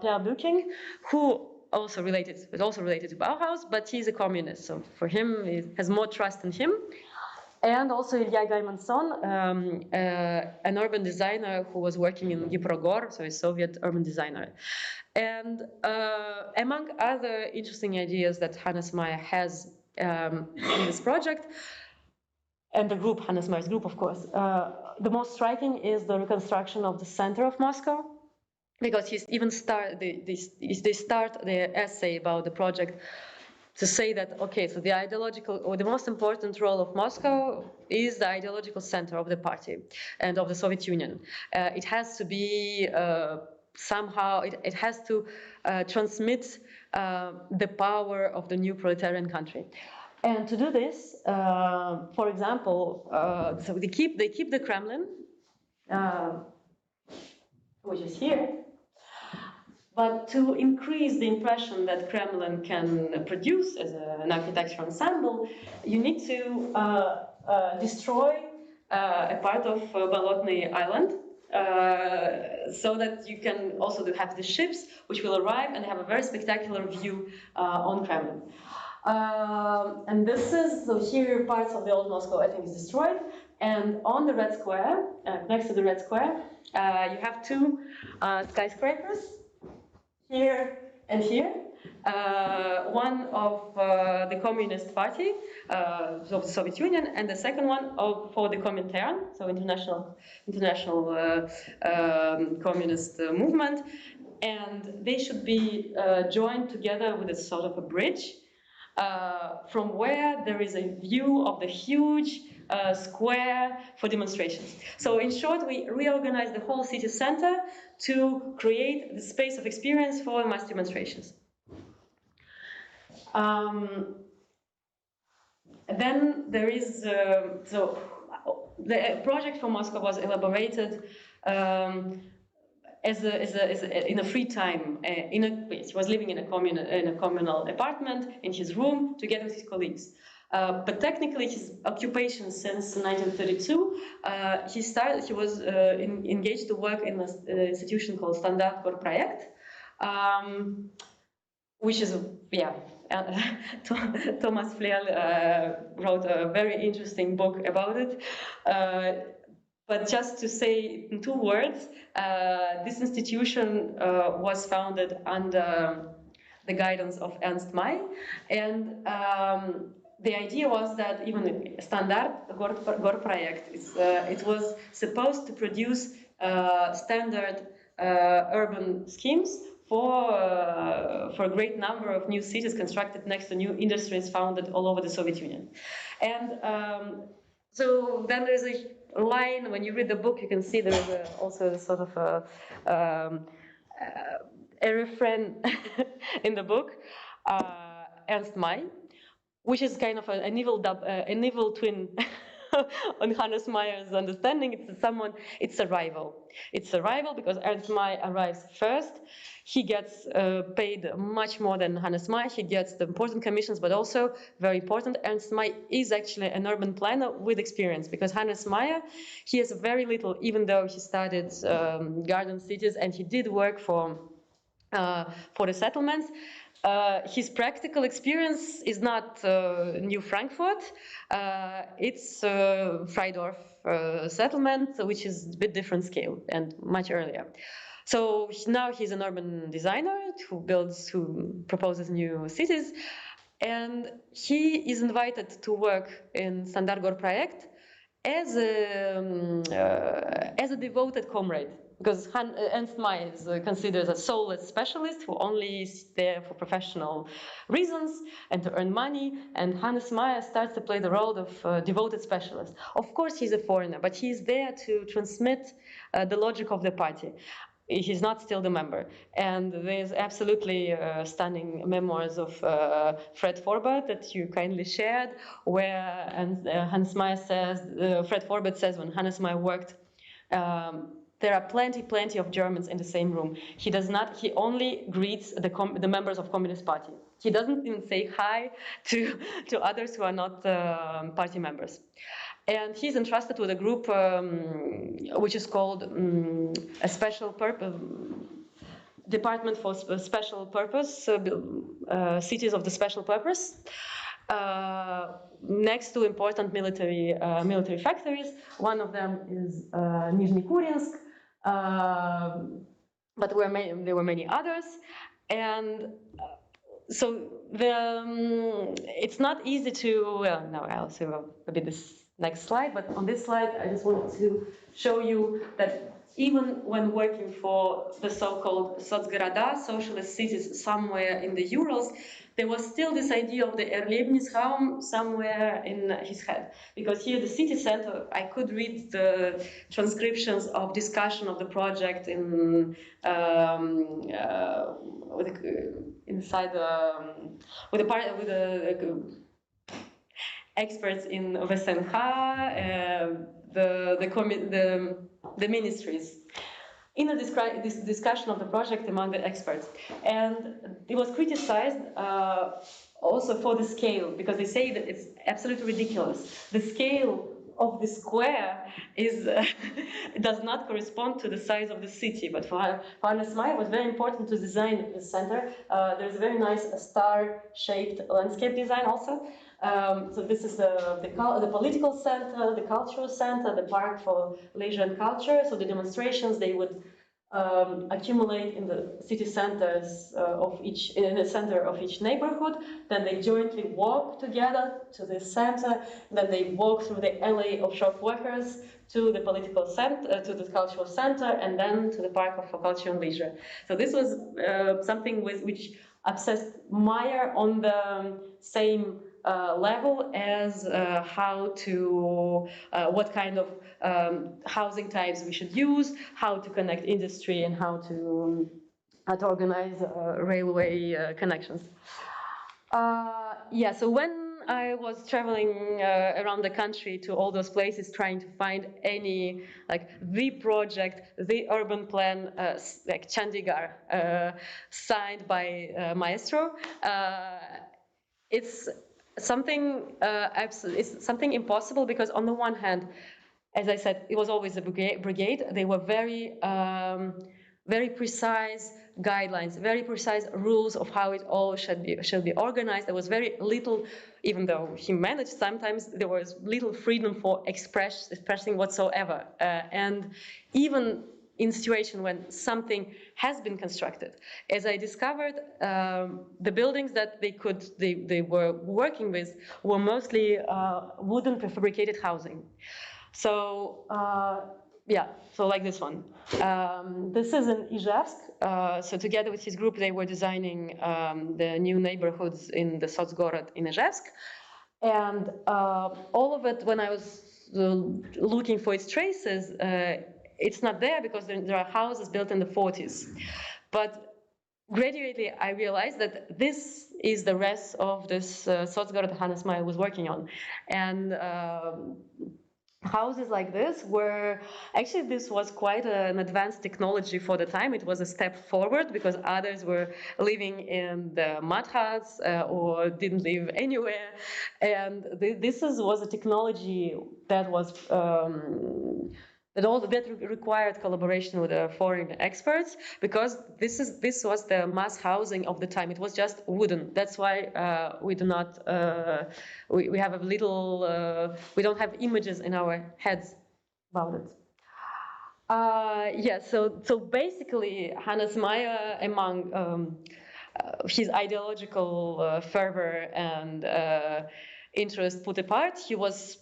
Speaker 2: Pierre Buching, who also related to Bauhaus, but he's a communist. So for him, he has more trust in him. And also Ilya Gaimanson, an urban designer who was working in Giprogor, so a Soviet urban designer. And among other interesting ideas that Hannes Meyer has in this project, and the group, Hannes Meyer's group, of course, the most striking is the reconstruction of the center of Moscow, because they start their essay about the project to say that, okay, so the ideological, or the most important role of Moscow is the ideological center of the party and of the Soviet Union. It has to be somehow, it has to transmit the power of the new proletarian country. And to do this, for example, so they keep the Kremlin, which is here. But to increase the impression that Kremlin can produce as an architectural ensemble, you need to destroy a part of Bolotny Island, so that you can also have the ships which will arrive and have a very spectacular view on Kremlin. And this is, so here parts of the old Moscow I think is destroyed, and on the Red Square, next to the Red Square, you have two skyscrapers, here and here. One of the Communist Party of the Soviet Union, and the second one for the Comintern, so international communist movement, and they should be joined together with a sort of a bridge, from where there is a view of the huge square for demonstrations. So in short, we reorganized the whole city center to create the space of experience for mass demonstrations. Then there is, so the project for Moscow was elaborated in a free time. He was living in a communal apartment in his room together with his colleagues. But technically, his occupation since 1932, he was engaged to work in an institution called Standard Gorprojekt, which is, yeah, Thomas Fleal wrote a very interesting book about it. But just to say in 2 words, this institution was founded under the guidance of Ernst May, and the idea was that even Standard Gorprojekt, it was supposed to produce standard urban schemes for a great number of new cities constructed next to new industries founded all over the Soviet Union. And so then there's a line, when you read the book, you can see there is also sort of a refrain in the book, Ernst May, which is kind of an evil twin on Hannes Meyer's understanding. It's a rival. It's a rival because Ernst Meyer arrives first. He gets paid much more than Hannes Meyer. He gets the important commissions, but also, very important, Ernst Meyer is actually an urban planner with experience, because Hannes Meyer, he has very little, even though he studied garden cities and he did work for the settlements. His practical experience is not New Frankfurt, it's Freidorf settlement, which is a bit different scale and much earlier. So now he's an urban designer who proposes new cities, and he is invited to work in Standard Gorprojekt as a devoted comrade, because Ernst Meyer is considered a soulless specialist who only is there for professional reasons and to earn money, and Hannes Meyer starts to play the role of devoted specialist. Of course, he's a foreigner, but he's there to transmit the logic of the party. He's not still the member. And there's absolutely stunning memoirs of Fred Forbert that you kindly shared, where Hannes Meyer says, Fred Forbert says, when Hannes Meyer worked, there are plenty of Germans in the same room. He only greets the members of Communist Party. He doesn't even say hi to others who are not party members. And he's entrusted with a group which is called a special purpose department for special purpose, cities of the special purpose, next to important military factories. One of them is Nizhny Kurinsk, but there were many others, and so it's not easy to. No, I'll say a bit this next slide, but on this slide, I just wanted to show you that even when working for the so-called Sotsgoroda, socialist cities somewhere in the Urals, there was still this idea of the Erlebnisraum somewhere in his head. Because here, the city center, I could read the transcriptions of discussion of the project inside with the experts in VSNH, the ministries, in a discussion of the project among the experts. And it was criticized also for the scale, because they say that it's absolutely ridiculous. The scale of the square is does not correspond to the size of the city. But for Hannes Meyer, it was very important to design the center. There's a very nice star-shaped landscape design also. So this is the political center, the cultural center, the park for leisure and culture. So the demonstrations, they would accumulate in the city centers in the center of each neighborhood. Then they jointly walk together to the center. Then they walk through the alley of shop workers to the political center, to the cultural center, and then to the park for culture and leisure. So this was something which obsessed Meyer on the same level as what kind of housing types we should use, how to connect industry, and how to organize railway connections. Yeah, so when I was traveling around the country to all those places, trying to find any, like, the project, the urban plan, like Chandigarh, signed by Maestro, it's something it's something impossible, because on the one hand, as I said, it was always a brigade. They were very precise guidelines, very precise rules of how it all should be organized. There was very little, even though he managed, sometimes there was little freedom for expressing whatsoever. And even in situation when something has been constructed, as I discovered, the buildings that they were working with were mostly wooden prefabricated housing. So yeah, so like this one. This is in Ijevsk. So together with his group, they were designing the new neighborhoods in the Sotsgorod in Ijevsk. And all of it, when I was looking for its traces, it's not there, because there are houses built in the 40s. But gradually, I realized that this is the rest of this Sotsgorod Hannes Meyer was working on. And houses like this were, actually, this was quite an advanced technology for the time. It was a step forward, because others were living in the mud huts or didn't live anywhere. And this was a technology that was that required collaboration with foreign experts, because this was the mass housing of the time. It was just wooden. That's why we do not we have a little we don't have images in our heads about it. Yeah, so basically, Hannes Meyer, among his ideological fervor and interest put apart, he was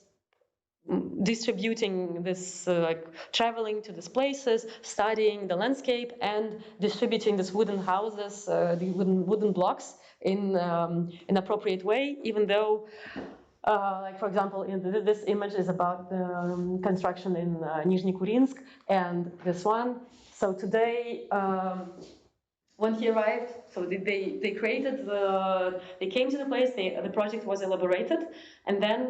Speaker 2: distributing this, like traveling to these places, studying the landscape, and distributing these wooden houses, the wooden blocks in an appropriate way, even though, like for example, this image is about the construction in Nizhny Kurinsk, and this one. So today, when he arrived, so they created they came to the place, the project was elaborated, and then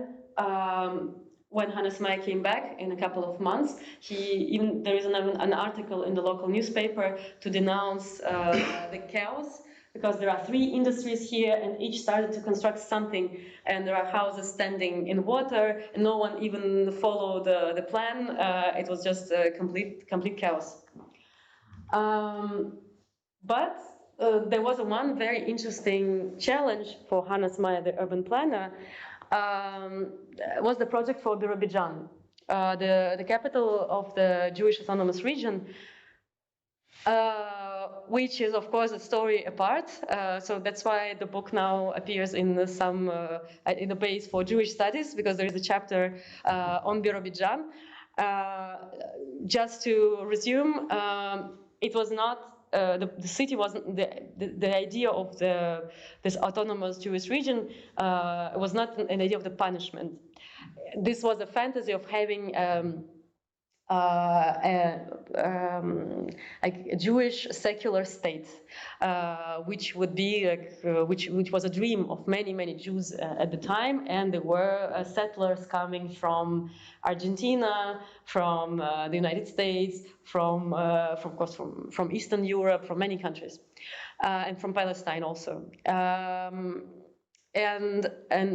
Speaker 2: when Hannes Meyer came back in a couple of months, there is an article in the local newspaper to denounce the chaos, because there are 3 industries here, and each started to construct something, and there are houses standing in water, and no one even followed the plan. It was just a complete chaos. But there was one very interesting challenge for Hannes Meyer, the urban planner, was the project for Birobidzhan, the capital of the Jewish Autonomous Region, which is, of course, a story apart. So that's why the book now appears in in the base for Jewish studies, because there is a chapter on Birobidzhan. Just to resume, it was not. The city wasn't the idea of this autonomous Jewish region was not an idea of the punishment. This was a fantasy of having like a Jewish secular state, which would be like, which was a dream of many Jews at the time, and there were settlers coming from Argentina, from the United States, from of course from Eastern Europe, from many countries, and from Palestine also. And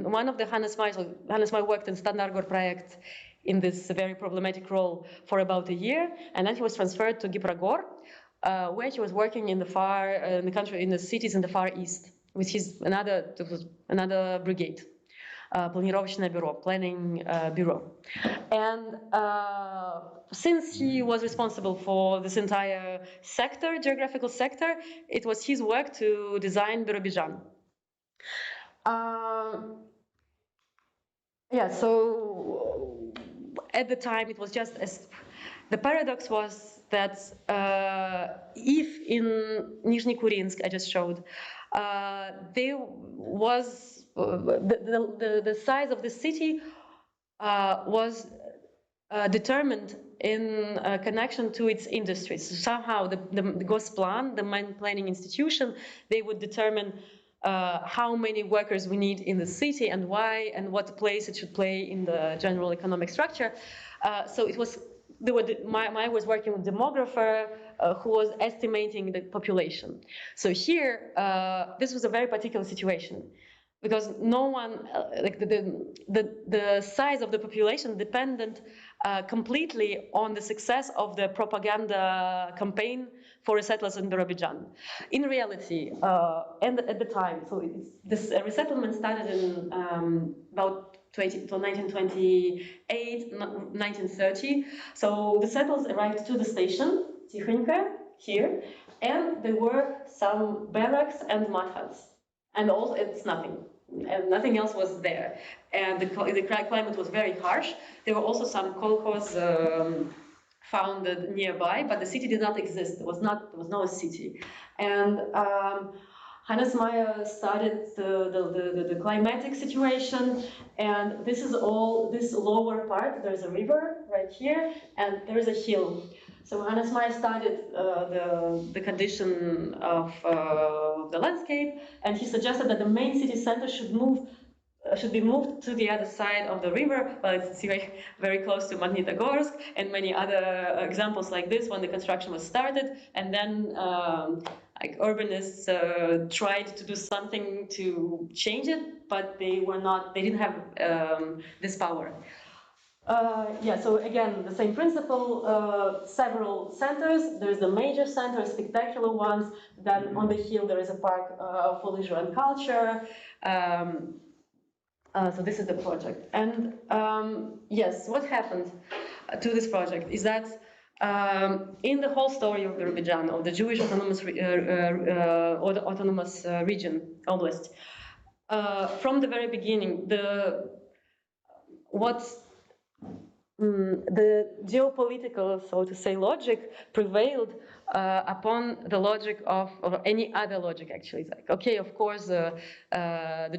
Speaker 2: one of the Hannes Meyer worked in Standardgor project in this very problematic role for about a year, and then he was transferred to Gibragor, where he was working in the in the cities in the Far East with his another brigade, Планировочное бюро, planning bureau. And since he was responsible for this entire sector, geographical sector, it was his work to design Birobidzhan. Yeah, so at the time it was just the paradox was that if in Nizhny Kurinsk I just showed, there was the size of the city was determined in connection to its industries. So somehow the Gosplan, the main planning institution, they would determine how many workers we need in the city and why and what place it should play in the general economic structure. So it was, I was working with a demographer who was estimating the population. So here, this was a very particular situation, because no one, like the size of the population depended completely on the success of the propaganda campaign for resettlers in Birobidzhan. In reality, and at the time, so this resettlement started in about 1928, 1930. So the settlers arrived to the station, Tikhonka, here, and there were some barracks and mud huts. And also, it's nothing. And nothing else was there. And the climate was very harsh. There were also some kolkhoz founded nearby, but the city did not exist. There was no city. And Hannes Meyer studied the climatic situation, and this is all, this lower part, there's a river right here, and there is a hill. So Hannes Meyer studied the condition of the landscape, and he suggested that the main city center should be moved to the other side of the river. Well, it's very close to Magnitogorsk, and many other examples like this when the construction was started. And then like urbanists tried to do something to change it, but they didn't have this power. Yeah, so again, the same principle, several centers. There's the major center, spectacular ones. Then on the hill, there is a park for leisure and culture. So this is the project. And yes, what happened to this project is that in the whole story of Birobidzhan, of the Jewish autonomous region, oblast, from the very beginning, the geopolitical, so to say, logic prevailed upon the logic of any other logic, actually. It's like, okay, of course, the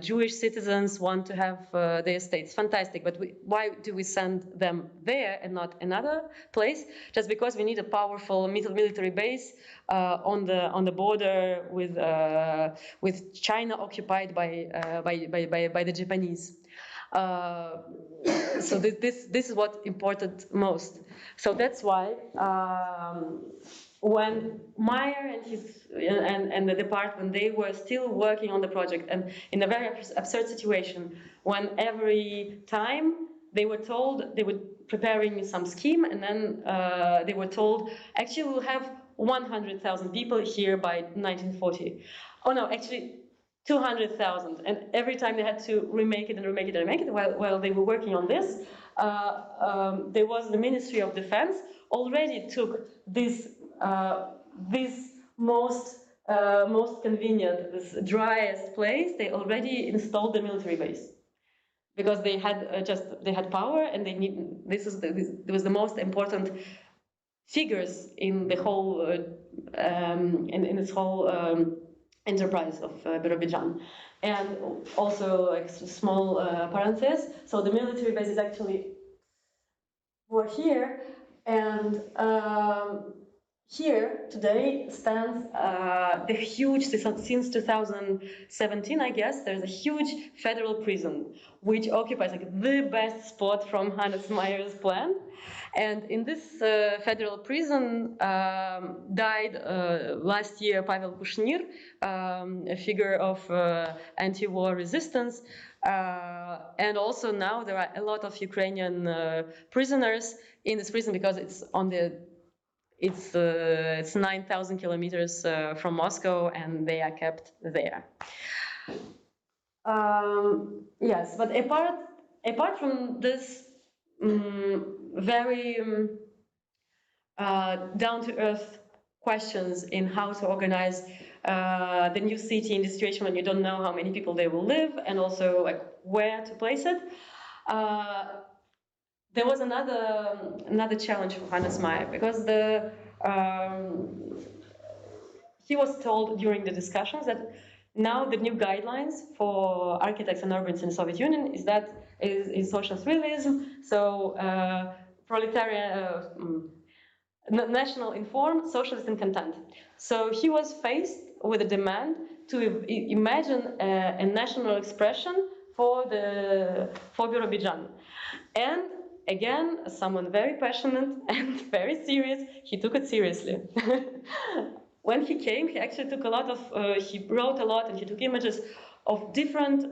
Speaker 2: Jewish citizens want to have their states. Fantastic, but why do we send them there and not another place? Just because we need a powerful military base on the border with China occupied by the Japanese. So this is what imported most. So that's why when Meyer and and the department, they were still working on the project, and in a very absurd situation, when every time they were told, they were preparing some scheme, and then they were told, actually we'll have 100,000 people here by 1940. Oh no, actually 200,000, and every time they had to remake it while they were working on this, there was the Ministry of Defense already took this most convenient, this driest place. They already installed the military base because they had they had power, and they need this was the most important figures in the whole in this whole enterprise of Birobidzhan. And also, like, small parenthesis, so the military base is actually over here, And here today stands the huge, since 2017, I guess, there's a huge federal prison, which occupies like the best spot from Hannes Meyer's plan. And in this federal prison died last year Pavel Kushnir, a figure of anti-war resistance. And also now there are a lot of Ukrainian prisoners in this prison because it's on the it's 9,000 kilometers from Moscow, and they are kept there. Yes, but apart from this very down-to-earth questions in how to organize the new city in the situation when you don't know how many people they will live, and also like where to place it. There was another challenge for Hannes Meyer, because he was told during the discussions that now the new guidelines for architects and urbanists in the Soviet Union is socialist realism, so proletarian, national informed, socialist in content. So he was faced with a demand to imagine a national expression for Birobidzhan. And again, someone very passionate and very serious, he took it seriously. When he came, he actually took a lot of, he wrote a lot and he took images of different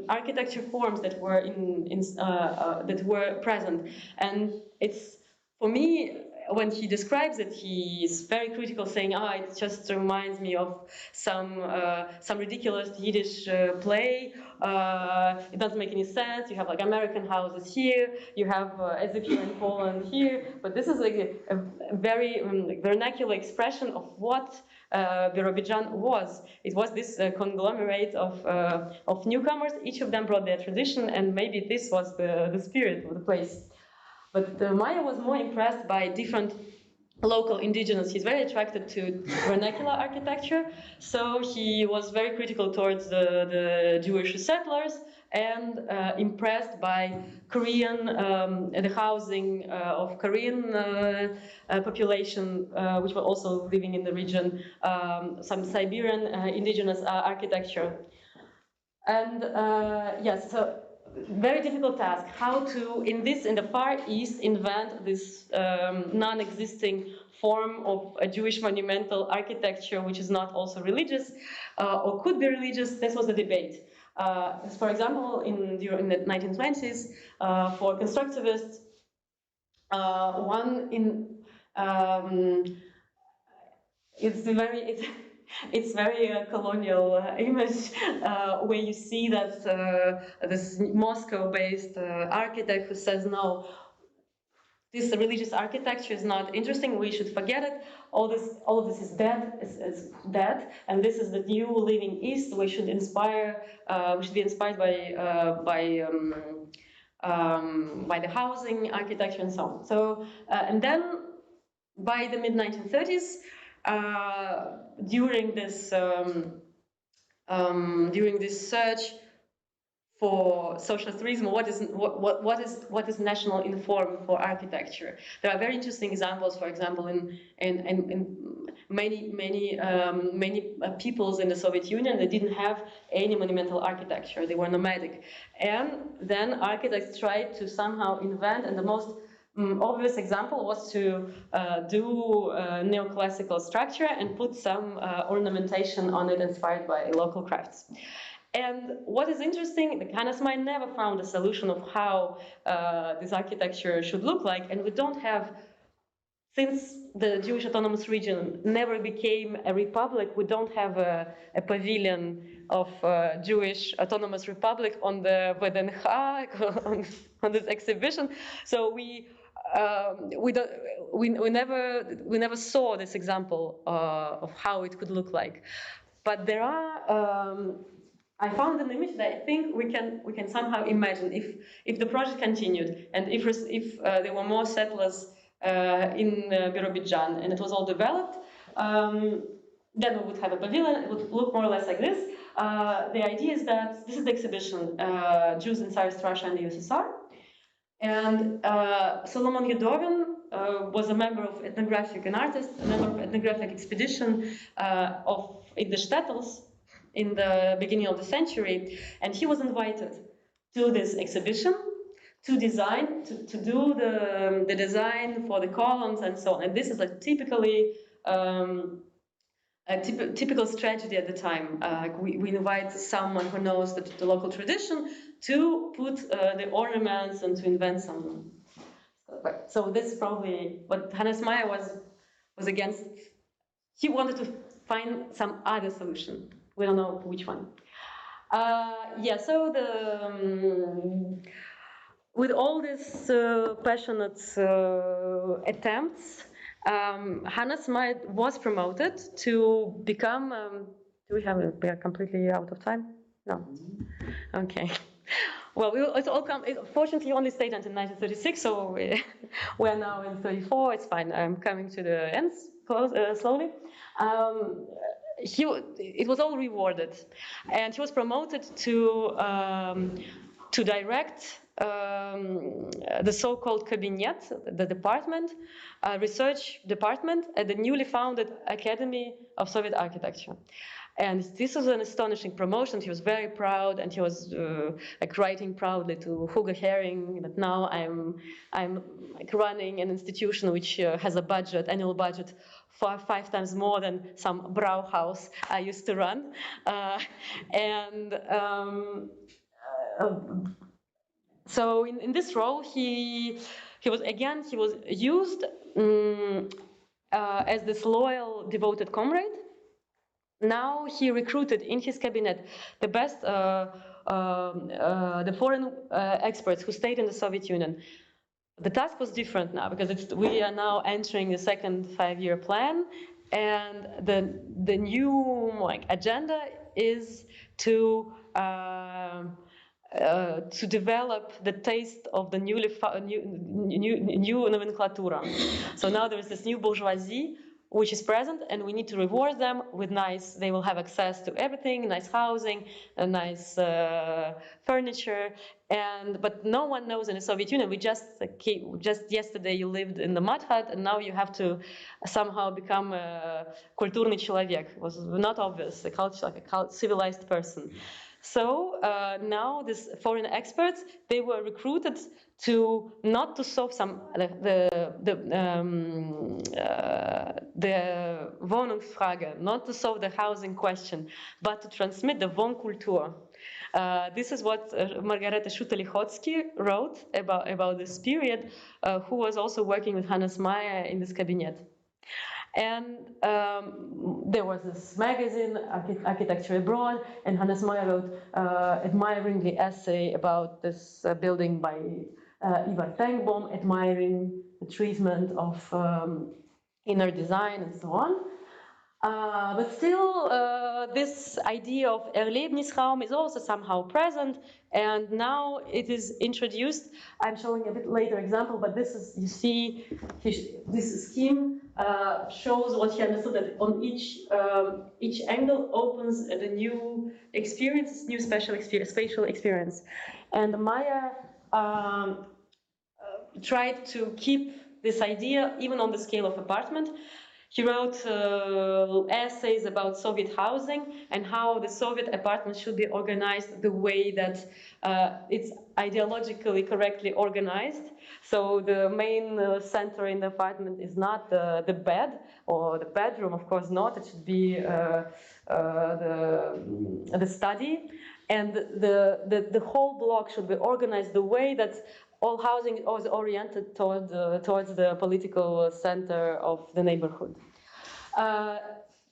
Speaker 2: architecture forms that were that were present. And it's, for me, when he describes it, he's very critical, saying, it just reminds me of some ridiculous Yiddish play. It doesn't make any sense. You have like American houses here. You have as if you're in Poland here. But this is like a very vernacular expression of what Birobidzhan was. It was this conglomerate of newcomers. Each of them brought their tradition, and maybe this was the spirit of the place. But Meyer was more impressed by different local indigenous. He's very attracted to vernacular architecture, so he was very critical towards the Jewish settlers, and impressed by Korean, the housing of Korean population, which were also living in the region, some Siberian indigenous architecture. And yes, so very difficult task, how to, in the Far East, invent this non-existing form of a Jewish monumental architecture, which is not also religious, or could be religious. This was the debate. For example, during the 1920s, for constructivists, it's very colonial image, where you see that this Moscow-based architect who says, no, this religious architecture is not interesting, we should forget it, all of this is dead, and this is the new living East. We should be inspired by the housing architecture and so on. So, and then by the mid-1930s, during this search for socialist realism, what is national informed for architecture? There are very interesting examples. For example, in many peoples in the Soviet Union, they didn't have any monumental architecture. They were nomadic, and then architects tried to somehow invent, and the most obvious example was to do neoclassical structure and put some ornamentation on it inspired by local crafts. And what is interesting, Hannes Meyer never found a solution of how this architecture should look like, and we don't have, since the Jewish Autonomous Region never became a republic, we don't have a pavilion of Jewish Autonomous Republic on the VDNH, on this exhibition. So we never saw this example of how it could look like. But there are, I found an image that I think we can somehow imagine if the project continued, and if there were more settlers in Birobidzhan and it was all developed, then we would have a pavilion. It would look more or less like this. The idea is that this is the exhibition, Jews in Tsarist Russia and the USSR. And Solomon Yudovin was a member of ethnographic, an artist, a member of ethnographic expedition in the Shtetls in the beginning of the century, and he was invited to this exhibition to design, to do the design for the columns and so on. And this is a typically a typical strategy at the time. We invite someone who knows the local tradition to put the ornaments and to invent some. So this is probably what Hannes Meyer was against. He wanted to find some other solution. We don't know which one. Yeah, so with all these passionate attempts, Hannes Meyer was promoted to become. Do we are completely out of time? No. Okay. Well, it's all come. Fortunately, only stayed until 1936, so we are now in 34. It's fine. I'm coming to the ends slowly. It was all rewarded, and he was promoted to direct the so-called cabinet, the department, research department at the newly founded Academy of Soviet Architecture. And this was an astonishing promotion. He was very proud, and he was like writing proudly to Hugo Hering that now I'm like running an institution which has a budget, annual budget, 5 times more than some Bauhaus I used to run, so in this role he was used as this loyal, devoted comrade. Now he recruited in his cabinet the best, the foreign experts who stayed in the Soviet Union. The task was different now because we are now entering the second 5-year plan, and the new agenda is to develop the taste of the new nomenclatura. So now there is this new bourgeoisie which is present, and we need to reward them with nice. They will have access to everything, nice housing, nice furniture, but no one knows in the Soviet Union. We just yesterday you lived in the mud hut, and now you have to somehow become a культурный человек. It was not obvious, a civilized person. So now these foreign experts, they were recruited not to solve the Wohnungsfrage, not to solve the housing question, but to transmit the Wohnkultur. This is what Margareta Schutte-Lichotsky wrote about this period, who was also working with Hannes Meyer in this cabinet. And there was this magazine, Architecture Abroad, and Hannes Meyer wrote admiringly essay about this building by Ivar Tengbohm, admiring the treatment of inner design and so on. But still, this idea of Erlebnisraum is also somehow present, and now it is introduced. I'm showing a bit later example, but this is, you see, this scheme shows what he understood, that on each angle opens a new experience, new spatial experience. And Meyer tried to keep this idea even on the scale of apartment. He wrote essays about Soviet housing and how the Soviet apartment should be organized the way that it's ideologically correctly organized. So the main center in the apartment is not the bed or the bedroom, of course not. It should be the study, and the whole block should be organized the way that all housing is oriented towards the political center of the neighborhood.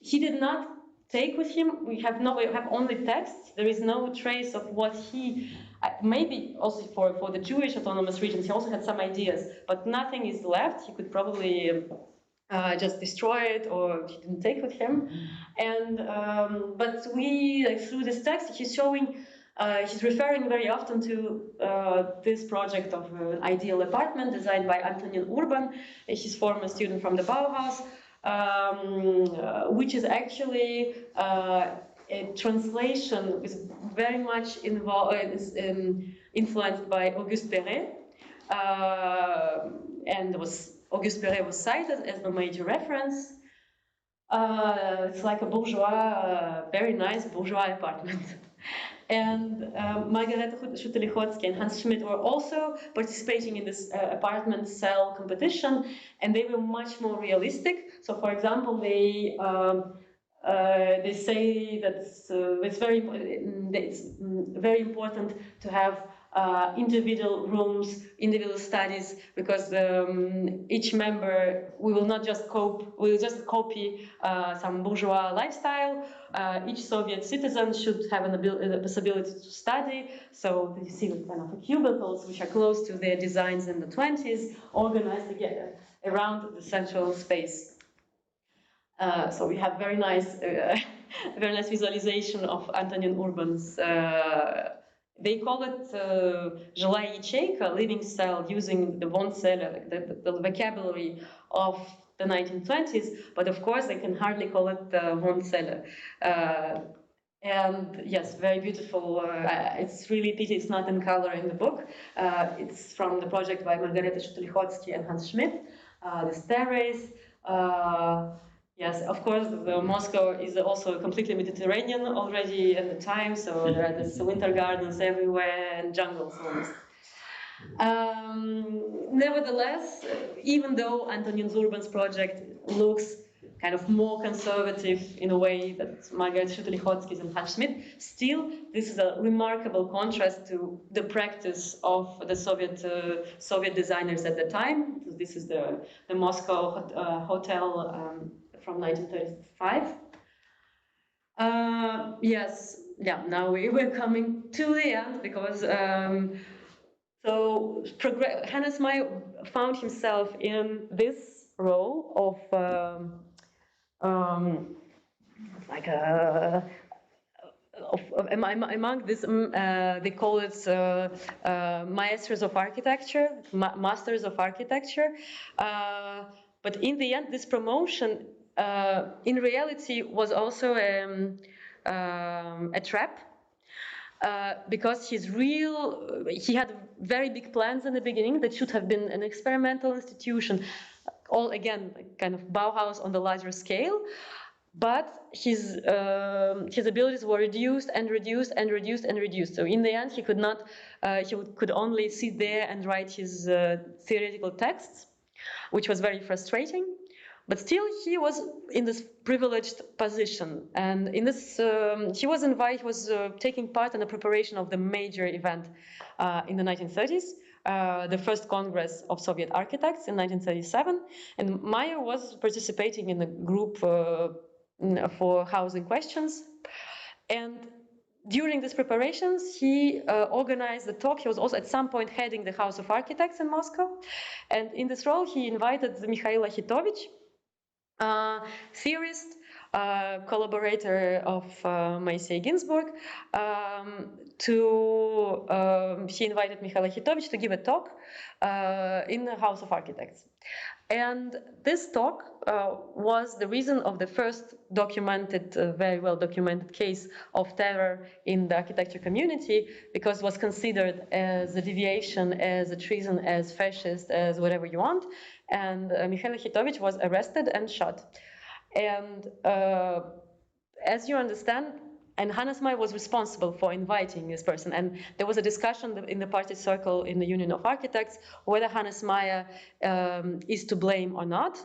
Speaker 2: He did not take with him. We have only text. There is no trace of what he. Maybe also for the Jewish autonomous regions, he also had some ideas, but nothing is left. He could probably just destroy it, or he didn't take with him. And but through this text, he's showing. He's referring very often to this project of an ideal apartment designed by Antonin Urban, his former student from the Bauhaus, which is actually a translation, is very much influenced by Auguste Perret, and was Auguste Perret was cited as the major reference. It's like a bourgeois, very nice bourgeois apartment. And Margareta Schutte-Lichotsky and Hans Schmidt were also participating in this apartment cell competition, and they were much more realistic. So, for example, they say that it's very important to have individual rooms, individual studies, because each member, we will not just copy some bourgeois lifestyle. Each Soviet citizen should have the possibility to study. So you see the kind of cubicles which are close to their designs in the 20s, organized together around the central space. So we have very nice visualization of Antonin Urban's. They call it жилая ячейка, living cell, using the Wohnzelle, the vocabulary of the 1920s, but of course they can hardly call it Wohnzelle. And yes, very beautiful. It's really pity it's not in color in the book. It's from the project by Margareta Schutte-Lichotsky and Hans Schmidt. The terrace. Yes, of course, Moscow is also completely Mediterranean already at the time, so there are these winter gardens everywhere and jungles almost. Nevertheless, even though Antonin Urban's project looks kind of more conservative in a way that Margaret Schutte-Lichotsky's and Hans Schmidt, still this is a remarkable contrast to the practice of the Soviet designers at the time. This is the Moscow hotel from 1935. Yes, yeah, now we're coming to the end because Hannes Meyer found himself in this role of among this, they call it maestros of architecture, masters of architecture. But in the end, this promotion, in reality, was also a trap. Because he had very big plans in the beginning that should have been an experimental institution, all again kind of Bauhaus on the larger scale, but his abilities were reduced and reduced and reduced and reduced. So in the end, he could not, he could only sit there and write his theoretical texts, which was very frustrating. But still, he was in this privileged position, and in this, he was taking part in the preparation of the major event in the 1930s, the first Congress of Soviet Architects in 1937, and Meyer was participating in the group for housing questions, and during these preparations, he organized the talk. He was also at some point heading the House of Architects in Moscow, and in this role, he invited Mikhail Akhtovich, theorist, collaborator of Moisei Ginsburg, he invited Mikhail Akhtovich to give a talk in the House of Architects. And this talk was the reason of the first documented, very well documented case of terror in the architecture community, because it was considered as a deviation, as a treason, as fascist, as whatever you want. And Mikhail Akhtovich was arrested and shot. And as you understand, and Hannes Meyer was responsible for inviting this person. And there was a discussion in the party circle in the Union of Architects whether Hannes Meyer is to blame or not.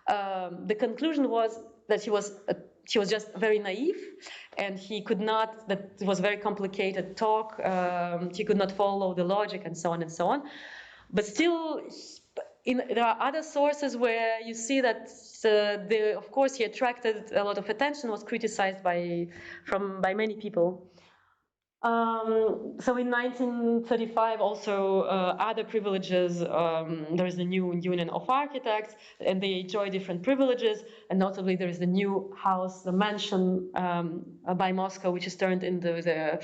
Speaker 2: The conclusion was that he was just very naive, and he could not, that it was very complicated talk, he could not follow the logic and so on and so on. But still, there are other sources where you see that of course, he attracted a lot of attention, was criticized by many people. So in 1935, also other privileges. There is the new Union of Architects, and they enjoy different privileges. And notably, there is the new house, the mansion by Moscow, which is turned into the,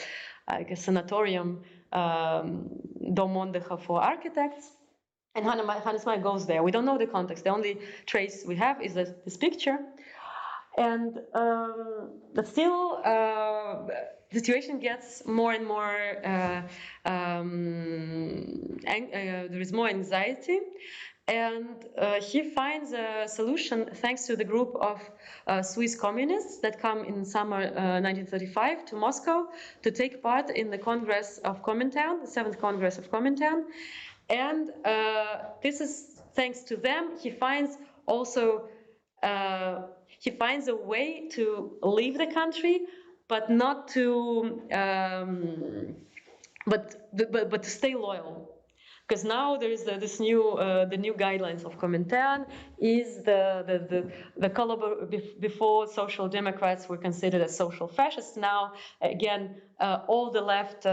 Speaker 2: sanatorium, Dom Mondecha for architects. And Hannes Meyer goes there. We don't know the context. The only trace we have is this picture. And but still, the situation gets more and more, there is more anxiety. And he finds a solution thanks to the group of Swiss communists that come in summer 1935 to Moscow to take part in the Congress of Comintern, the 7th Congress of Comintern. And this is thanks to them. He finds also he finds a way to leave the country, but not to but to stay loyal. Because now there is this new the new guidelines of Comintern is before social democrats were considered as social fascists. Now again, all the left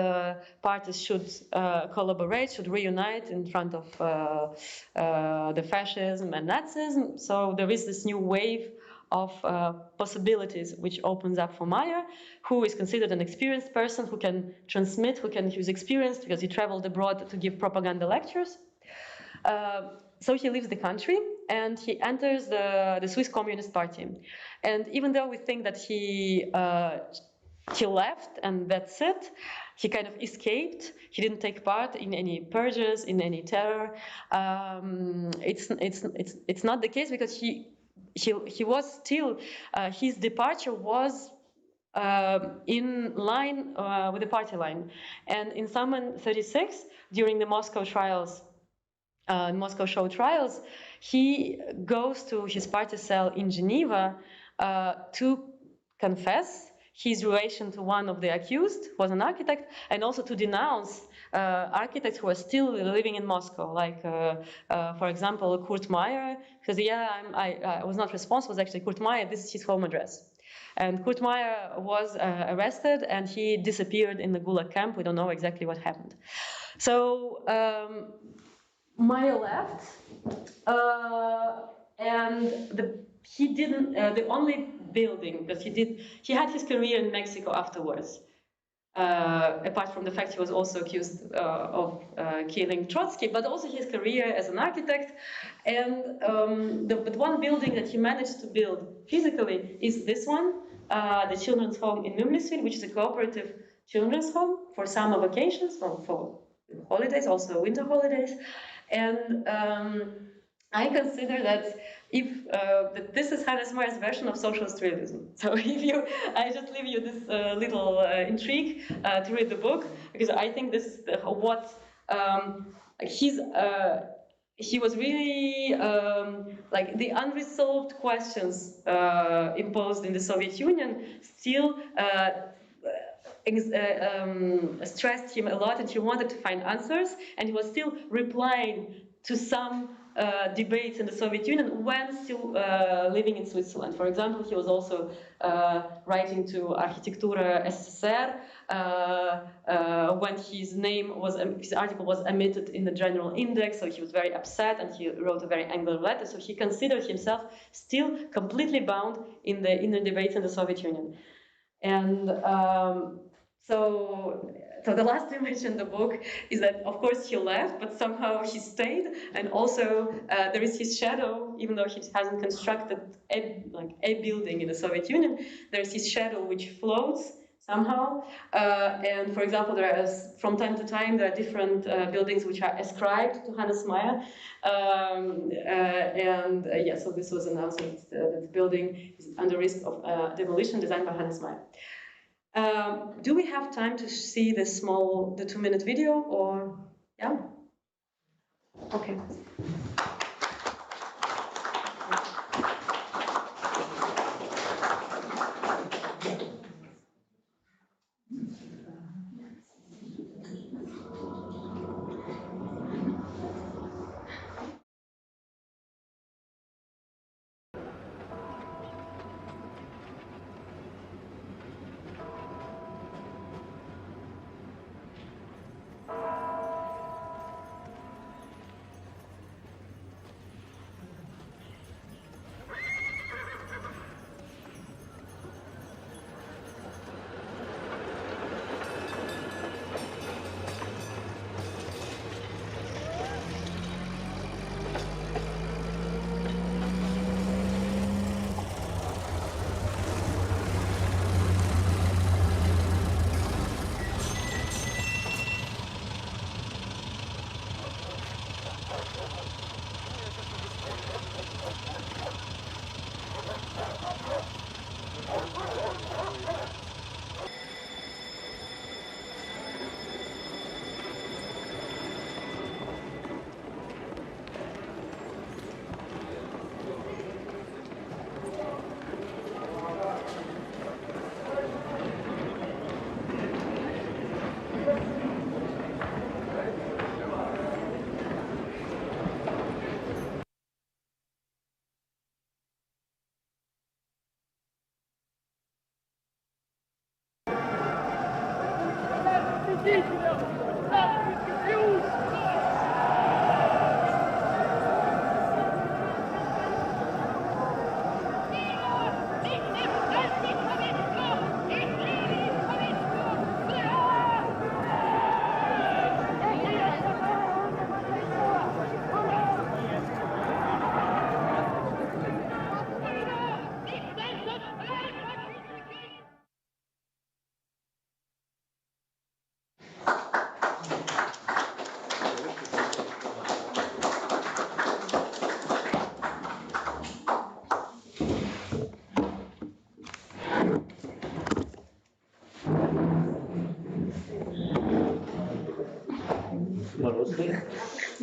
Speaker 2: parties should collaborate, should reunite in front of the fascism and Nazism. So there is this new wave of possibilities which opens up for Meyer, who is considered an experienced person who can transmit, who can use experience because he traveled abroad to give propaganda lectures. So he leaves the country and he enters the Swiss Communist Party. And even though we think that he left and that's it, he kind of escaped. He didn't take part in any purges, in any terror. It's not the case because he was still, his departure was in line with the party line. And in summer 1936, during the Moscow trials, Moscow show trials, he goes to his party cell in Geneva to confess his relation to one of the accused, who was an architect, and also to denounce architects who are still living in Moscow, like, for example, Kurt Meyer, because I was not responsible, it was actually Kurt Meyer, this is his home address. And Kurt Meyer was arrested and he disappeared in the Gulag camp. We don't know exactly what happened. So Meyer left, and he didn't, the only building, because he had his career in Mexico afterwards. Apart from the fact he was also accused of killing Trotsky, but also his career as an architect. And but one building that he managed to build physically is this one, the children's home in Mümliswil, which is a cooperative children's home for summer vacations, for holidays, also winter holidays. And I consider that if that this is Hannes Meyer's version of socialist realism. So I just leave you this little intrigue to read the book, because I think this is what he was really like the unresolved questions imposed in the Soviet Union still stressed him a lot, and he wanted to find answers, and he was still replying to some debates in the Soviet Union when still living in Switzerland. For example, he was also writing to Architektura SSR when his article was omitted in the general index, so he was very upset and he wrote a very angry letter. So he considered himself still completely bound in the inner debates in the Soviet Union. And so the last image in the book is that, of course, he left, but somehow he stayed. And also, there is his shadow, even though he hasn't constructed a building in the Soviet Union, there's his shadow which floats somehow. And for example, from time to time, there are different buildings which are ascribed to Hannes Meyer. So this was announced that the building is under risk of demolition, designed by Hannes Meyer. Do we have time to see the 2-minute video, or yeah? Okay.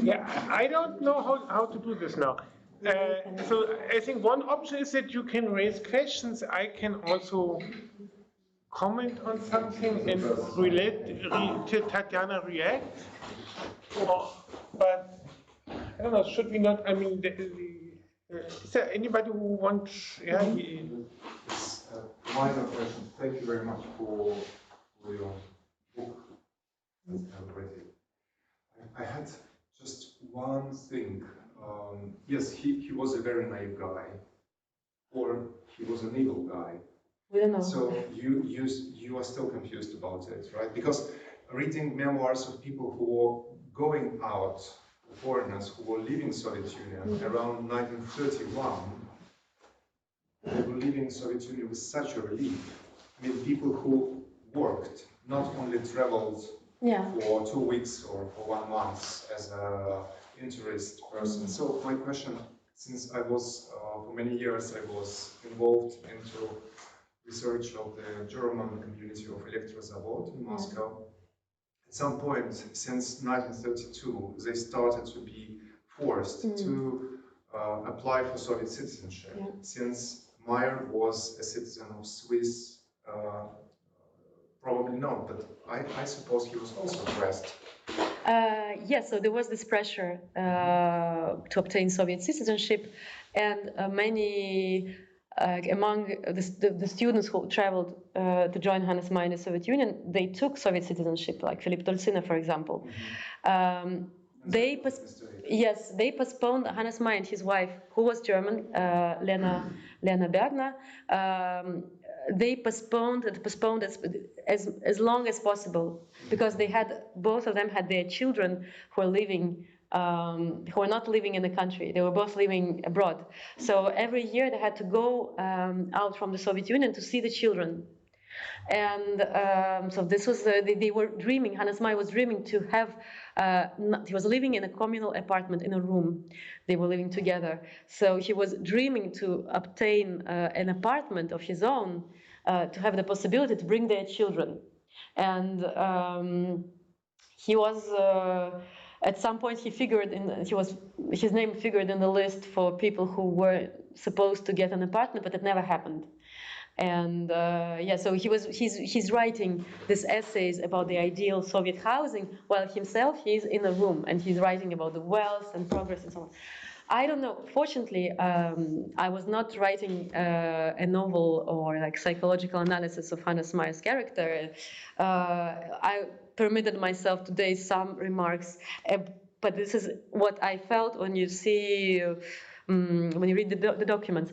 Speaker 3: Yeah, I don't know how to do this now. So I think one option is that you can raise questions. I can also comment on something and to Tatiana react. But I don't know, should we not, I mean, is there anybody who wants, yeah?
Speaker 4: Minor question. Thank you very much for your book. I had just one thing. Yes, he was a very naive guy, or he was an evil guy.
Speaker 2: We don't know.
Speaker 4: So you are still confused about it, right? Because reading memoirs of people who were going out, foreigners who were leaving Soviet Union around 1931, they were leaving Soviet Union with such a relief. I mean, people who worked, not only traveled for 2 weeks or for 1 month as an interest person. So my question, since I was, for many years, I was involved into research of the German community of Elektrozavod in Moscow. At some point, since 1932, they started to be forced to apply for Soviet citizenship, since Meyer was a citizen of Swiss, probably not, but I suppose he was also pressed.
Speaker 2: Yes, so there was this pressure to obtain Soviet citizenship, and many among the students who traveled to join Hannes Meyer in the Soviet Union, they took Soviet citizenship, like Philip Tolsina, for example. They postponed Hannes Meyer and his wife, who was German, Lena Bergner. They postponed as long as possible, because they had, both of them had their children who were living, who were not living in the country. They were both living abroad. So every year they had to go out from the Soviet Union to see the children. And so this was, they were dreaming, Hannes Meyer was dreaming to have, he was living in a communal apartment in a room. They were living together. So he was dreaming to obtain an apartment of his own, to have the possibility to bring their children. And he was, at some point he figured his name figured in the list for people who were supposed to get an apartment, but it never happened. And so he's writing these essays about the ideal Soviet housing, while himself he's in a room and he's writing about the wealth and progress and so on. I don't know. Fortunately, I was not writing a novel or like psychological analysis of Hannes Meyer's character. I permitted myself today some remarks, but this is what I felt when you see. When you read the documents,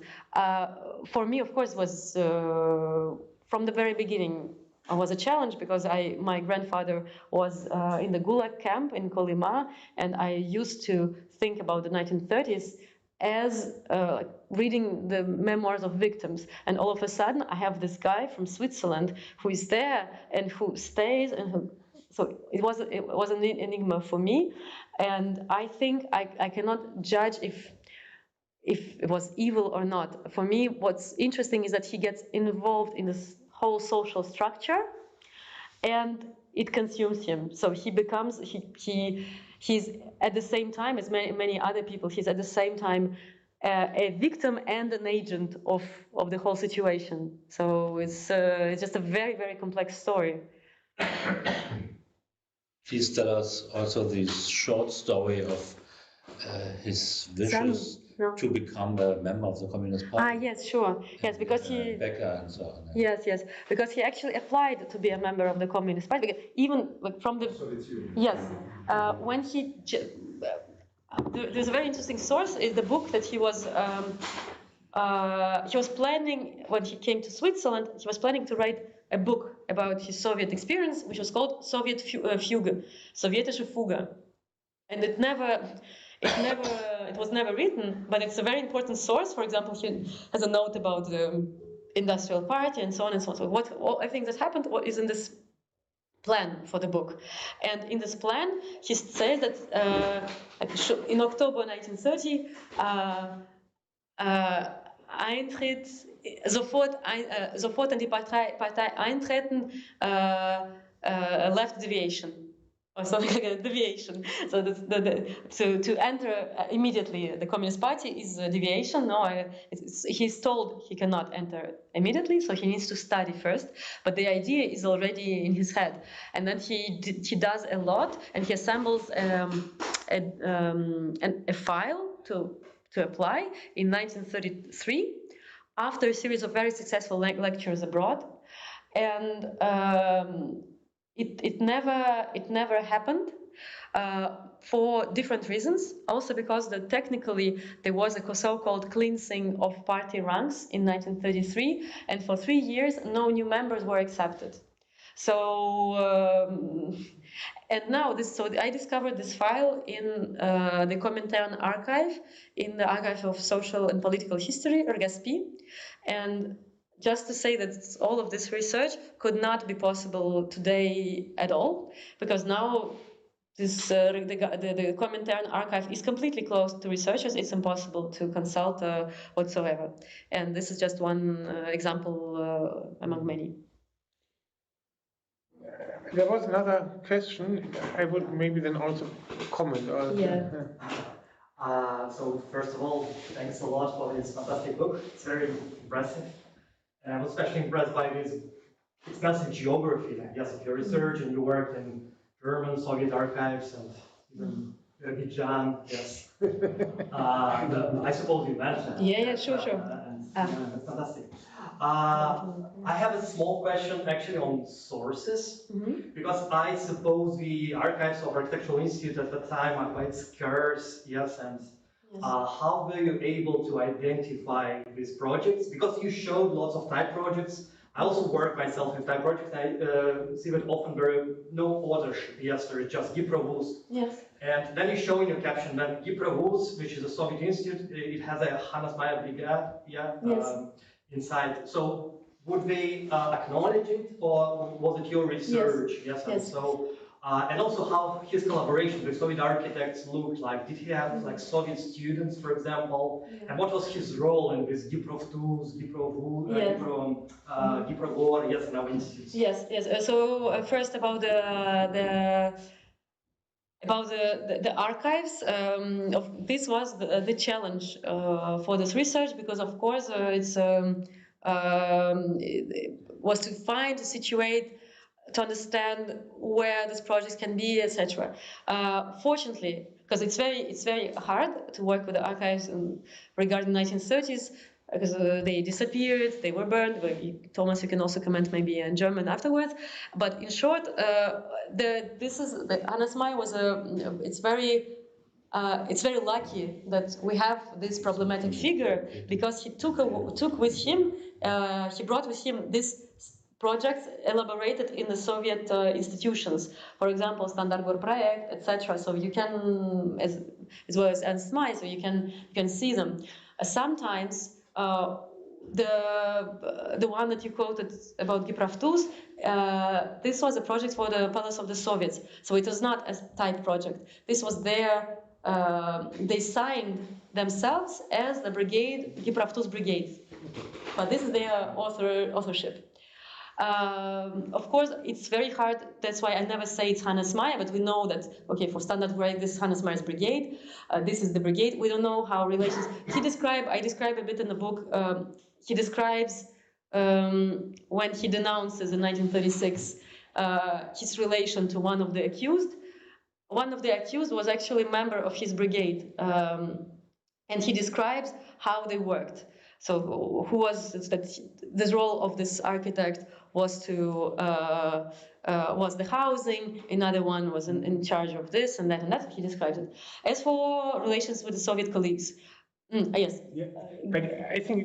Speaker 2: for me, of course, was from the very beginning was a challenge, because my grandfather was in the Gulag camp in Kolyma, and I used to think about the 1930s as reading the memoirs of victims, and all of a sudden I have this guy from Switzerland who is there and who stays, and so it was an enigma for me, and I think I cannot judge if it was evil or not. For me, what's interesting is that he gets involved in this whole social structure, and it consumes him. So he becomes, he's at the same time as many other people, he's at the same time a victim and an agent of the whole situation. So it's just a very, very complex story.
Speaker 1: Please tell us also this short story of his wishes to become a member of the Communist Party.
Speaker 2: Yes, sure. Yes, because he...
Speaker 1: Becker and so on.
Speaker 2: Yes, because he actually applied to be a member of the Communist Party. Because even from the... Yes. When he... There's a very interesting source, is the book that he was planning, when he came to Switzerland, he was planning to write a book about his Soviet experience, which was called Soviet Fuge, Sowjetische Fuge. And it was never written, but it's a very important source. For example, he has a note about the industrial party and so on and so on. So all I think that happened is in this plan for the book. And in this plan, he says that in October 1930, sofort in die Partei eintreten, left deviation. or something like a deviation. So to enter immediately the Communist Party is a deviation. No, he's told he cannot enter immediately, so he needs to study first. But the idea is already in his head, and then he does a lot, and he assembles a file to apply in 1933 after a series of very successful lectures abroad, and. It never happened for different reasons. Also because technically there was a so-called cleansing of party ranks in 1933, and for 3 years no new members were accepted. So and now so I discovered this file in the Comintern archive, in the Archive of Social and Political History, RGSP, and just to say that all of this research could not be possible today at all, because now this the Comintern archive is completely closed to researchers. It's impossible to consult whatsoever. And this is just one example among many.
Speaker 3: There was another question. I would maybe then also comment.
Speaker 2: Yeah.
Speaker 5: So first of all, thanks a lot for this fantastic book. It's very impressive. And I was especially impressed by this extensive geography, I guess, of your research, and you worked in German, Soviet archives, and even Abidjan, yes. I suppose you mentioned.
Speaker 2: Yeah, sure.
Speaker 5: That's fantastic. I have a small question actually on sources, because I suppose the archives of Architectural Institute at the time are quite scarce, yes, and how were you able to identify these projects? Because you showed lots of type projects. I also work myself in type projects. I see that often there is no authorship. Yes, there is just Giprovus.
Speaker 2: Yes.
Speaker 5: And then you show in your caption that Giprovus, which is a Soviet institute, it has a Hannes Meyer brigade inside. So would they acknowledge it, or was it your research? Yes. And so. And also how his collaboration with Soviet architects looked like. Did he have like Soviet students, for example? And what was his role in this Giprov tools, Giprovor, yes, and our institutes?
Speaker 2: Yes. So first about the archives. This was the challenge for this research, because of course it was to situate, to understand where these projects can be, etc. Fortunately, because it's very hard to work with the archives regarding 1930s, because they disappeared, they were burned. Thomas, you can also comment maybe in German afterwards. But in short, Hannes Meyer was it's very lucky that we have this problematic figure, because he took with him, he brought with him this projects elaborated in the Soviet institutions, for example, Standardgorprojekt, etc. So you can, as well as Ernst May, so you can see them. Sometimes the one that you quoted about Gipravtus, this was a project for the Palace of the Soviets, so it was not a type project. This was their, they signed themselves as the brigade, Gipravtus Brigade, but this is their authorship. Of course, it's very hard. That's why I never say it's Hannes Meyer, but we know that, okay, for Standard Grade, this is Hannes Meyer's brigade. This is the brigade. We don't know how relations. I describe a bit in the book. He describes when he denounces in 1936 his relation to one of the accused. One of the accused was actually a member of his brigade, and he describes how they worked. So who was that? This role of this architect was to was the housing. Another one was in charge of this and that, and that. He describes it. As for relations with the Soviet colleagues, yes.
Speaker 3: Yeah, but I think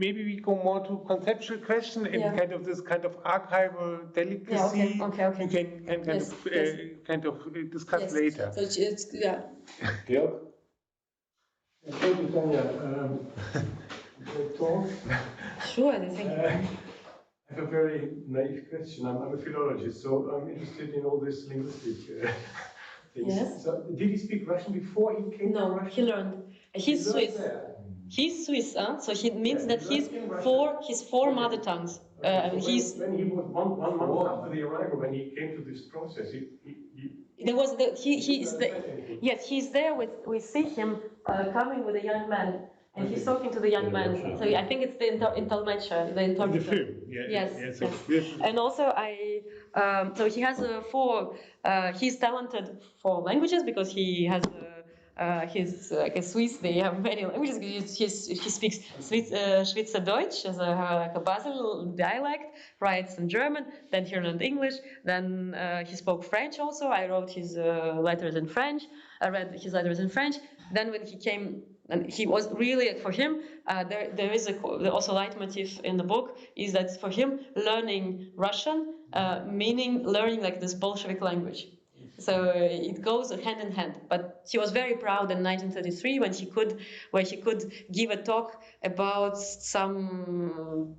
Speaker 3: maybe we go more to conceptual question and kind of this kind of archival delicacy.
Speaker 2: Yeah, okay.
Speaker 3: You can kind of discuss later.
Speaker 2: So it's
Speaker 6: Georg? Thank you, Tanya. Talk.
Speaker 2: Sure, I think.
Speaker 6: I have a very naive question. I'm a philologist, so I'm interested in all this linguistic things.
Speaker 2: Yes.
Speaker 6: So, did he speak Russian before he came to Russia?
Speaker 2: No, he learned. He's Swiss. He's Swiss, so he means that he's four mother tongues.
Speaker 6: When he was one month after the arrival, when he came to this process,
Speaker 2: there was yes, he's there with, we see him coming with a young man, and he's talking to the young man. So I think it's the interpreter, the interpreter.
Speaker 3: In the film, yeah.
Speaker 2: Yes,
Speaker 3: Yeah, so
Speaker 2: yes.
Speaker 3: this,
Speaker 2: And also so he has he's talented for languages because he has his like a Swiss. They have many languages. He speaks Schweizerdeutsch as like a Basel dialect, writes in German, then he learned English, then he spoke French also. I wrote his letters in French. I read his letters in French. Then when he came, and he was really, for him, there is also leitmotif in the book, is that for him, learning Russian, meaning learning like this Bolshevik language. So it goes hand in hand. But he was very proud in 1933 when he could give a talk about some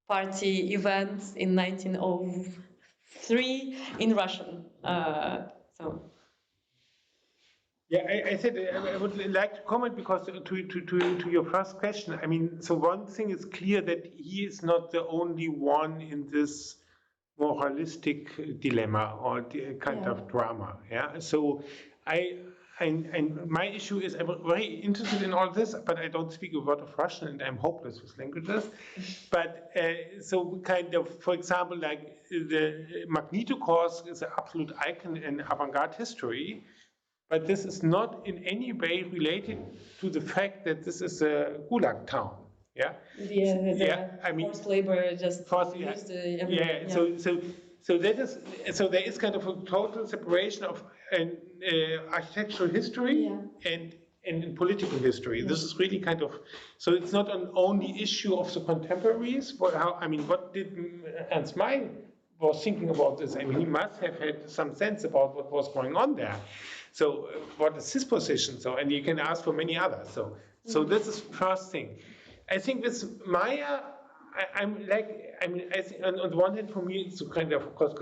Speaker 2: party events in 1903 in Russian.
Speaker 3: Yeah, I said I would like to comment because to your first question, I mean, so one thing is clear that he is not the only one in this moralistic dilemma or kind of drama. Yeah, so and my issue is I'm very interested in all this, but I don't speak a word of Russian and I'm hopeless with languages. But so kind of, for example, like the Magnitogorsk is an absolute icon in avant-garde history. But this is not in any way related to the fact that this is a gulag town. Yeah.
Speaker 2: I mean, forced labor just used
Speaker 3: So that is there is kind of a total separation of an architectural history and political history. This is really kind of so it's not an only issue of the contemporaries. What did Ernst Meyer was thinking about this? I mean, he must have had some sense about what was going on there. So what is his position? So, and you can ask for many others. So this is first thing. I think with Meyer, I think on the one hand, for me, it's kind of course,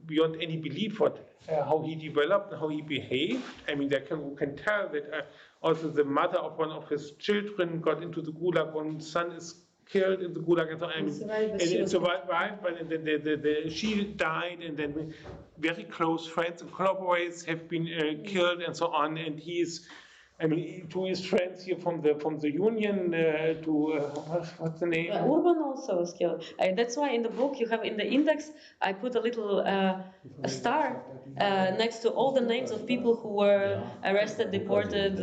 Speaker 3: beyond any belief how he developed and how he behaved. I mean, you can tell that also the mother of one of his children got into the gulag. One son is killed in the gulag, and so and it survived, but then she died, and then very close friends and collaborators have been killed, and so on. And he's, to his friends here from the union what's the name?
Speaker 2: Urban also was killed. That's why in the book you have in the index I put a little a star next to all the names of people who were arrested, deported,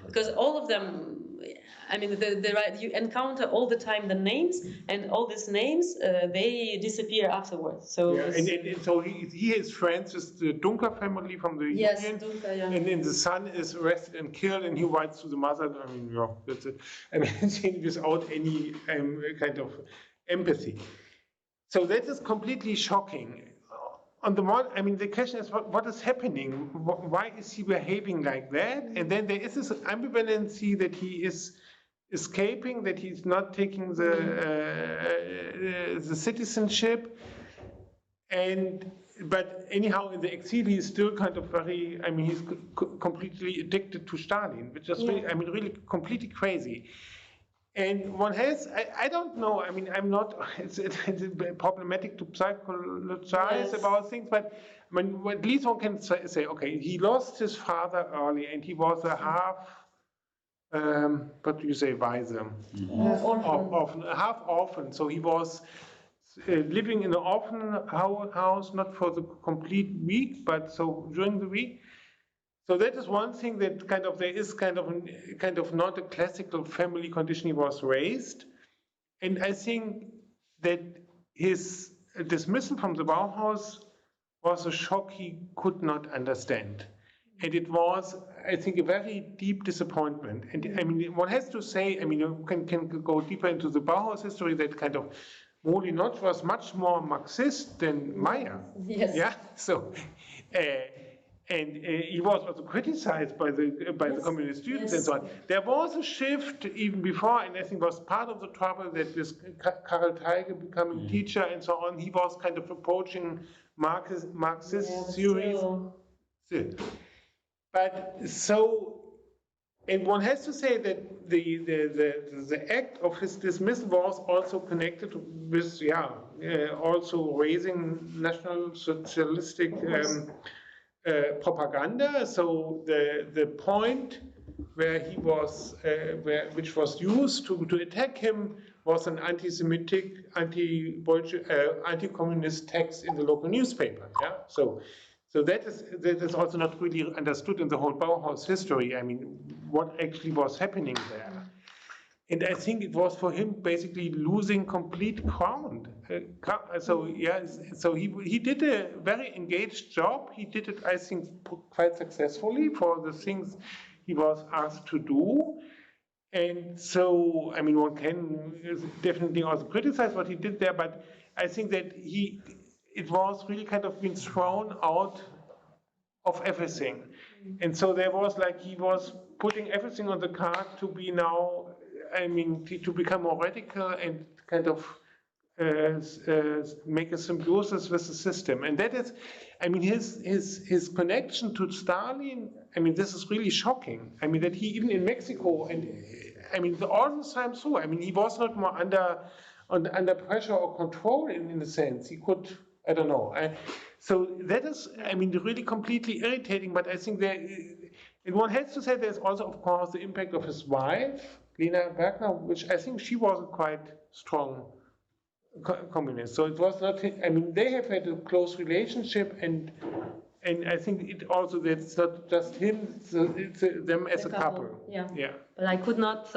Speaker 2: because all of them. I mean, you encounter all the time the names, and all these names they disappear afterwards. So
Speaker 3: and so he is friends with the Dunker family from the union,
Speaker 2: Dunker, yeah.
Speaker 3: And then the son is arrested and killed, and he writes to the mother. I mean, that's it. Without any kind of empathy. So that is completely shocking. On the one, the question is what is happening? Why is he behaving like that? And then there is this ambivalency that he is escaping, that he's not taking the citizenship, but anyhow in the exile he's still kind of very. He's completely addicted to Stalin, which is really completely crazy. And one has, I don't know. I'm not. It's problematic to psychologize about things, but at least one can say, okay, he lost his father early, and he was a half. What do you say, Weise? Orphan. Half orphan. So he was living in an orphan house, not for the complete week, but so during the week. So that is one thing that there is kind of not a classical family condition he was raised, and I think that his dismissal from the Bauhaus was a shock he could not understand. And it was, I think, a very deep disappointment. And one has to say, you can go deeper into the Bauhaus history, that kind of Molinot was much more Marxist than Meyer.
Speaker 2: Yes.
Speaker 3: Yeah. So, and he was also criticized by the communist students and so on. There was a shift even before, and I think was part of the trouble that this Karl Teige becoming teacher and so on. He was kind of approaching Marxist theories. But so, and one has to say that the act of his dismissal was also connected with also raising National Socialistic propaganda. So the point where he was, which was used to attack him, was an anti-Semitic, anti-communist text in the local newspaper. Yeah, so that is also not really understood in the whole Bauhaus history. I mean, what actually was happening there. And I think it was for him basically losing complete ground. So he did a very engaged job. He did it, I think, quite successfully for the things he was asked to do. And so, I mean, one can definitely also criticize what he did there, but I think that it was really kind of being thrown out of everything. And so there was like, he was putting everything on the card to be now, I mean, to become more radical and kind of make a symbiosis with the system. And that is, I mean, his connection to Stalin, I mean, this is really shocking. I mean, that he, even in Mexico, and I mean, all the time through, I mean, he was not more under pressure or control in a sense. He could, I don't know. So that is, I mean, really completely irritating, but I think and one has to say there's also, of course, the impact of his wife, Lena Wagner, which I think she was a quite strong communist. So it was not, I mean, they have had a close relationship, and I think it also, that's not just him, it's them as a couple.
Speaker 2: Yeah.
Speaker 3: Yeah.
Speaker 2: But I could not,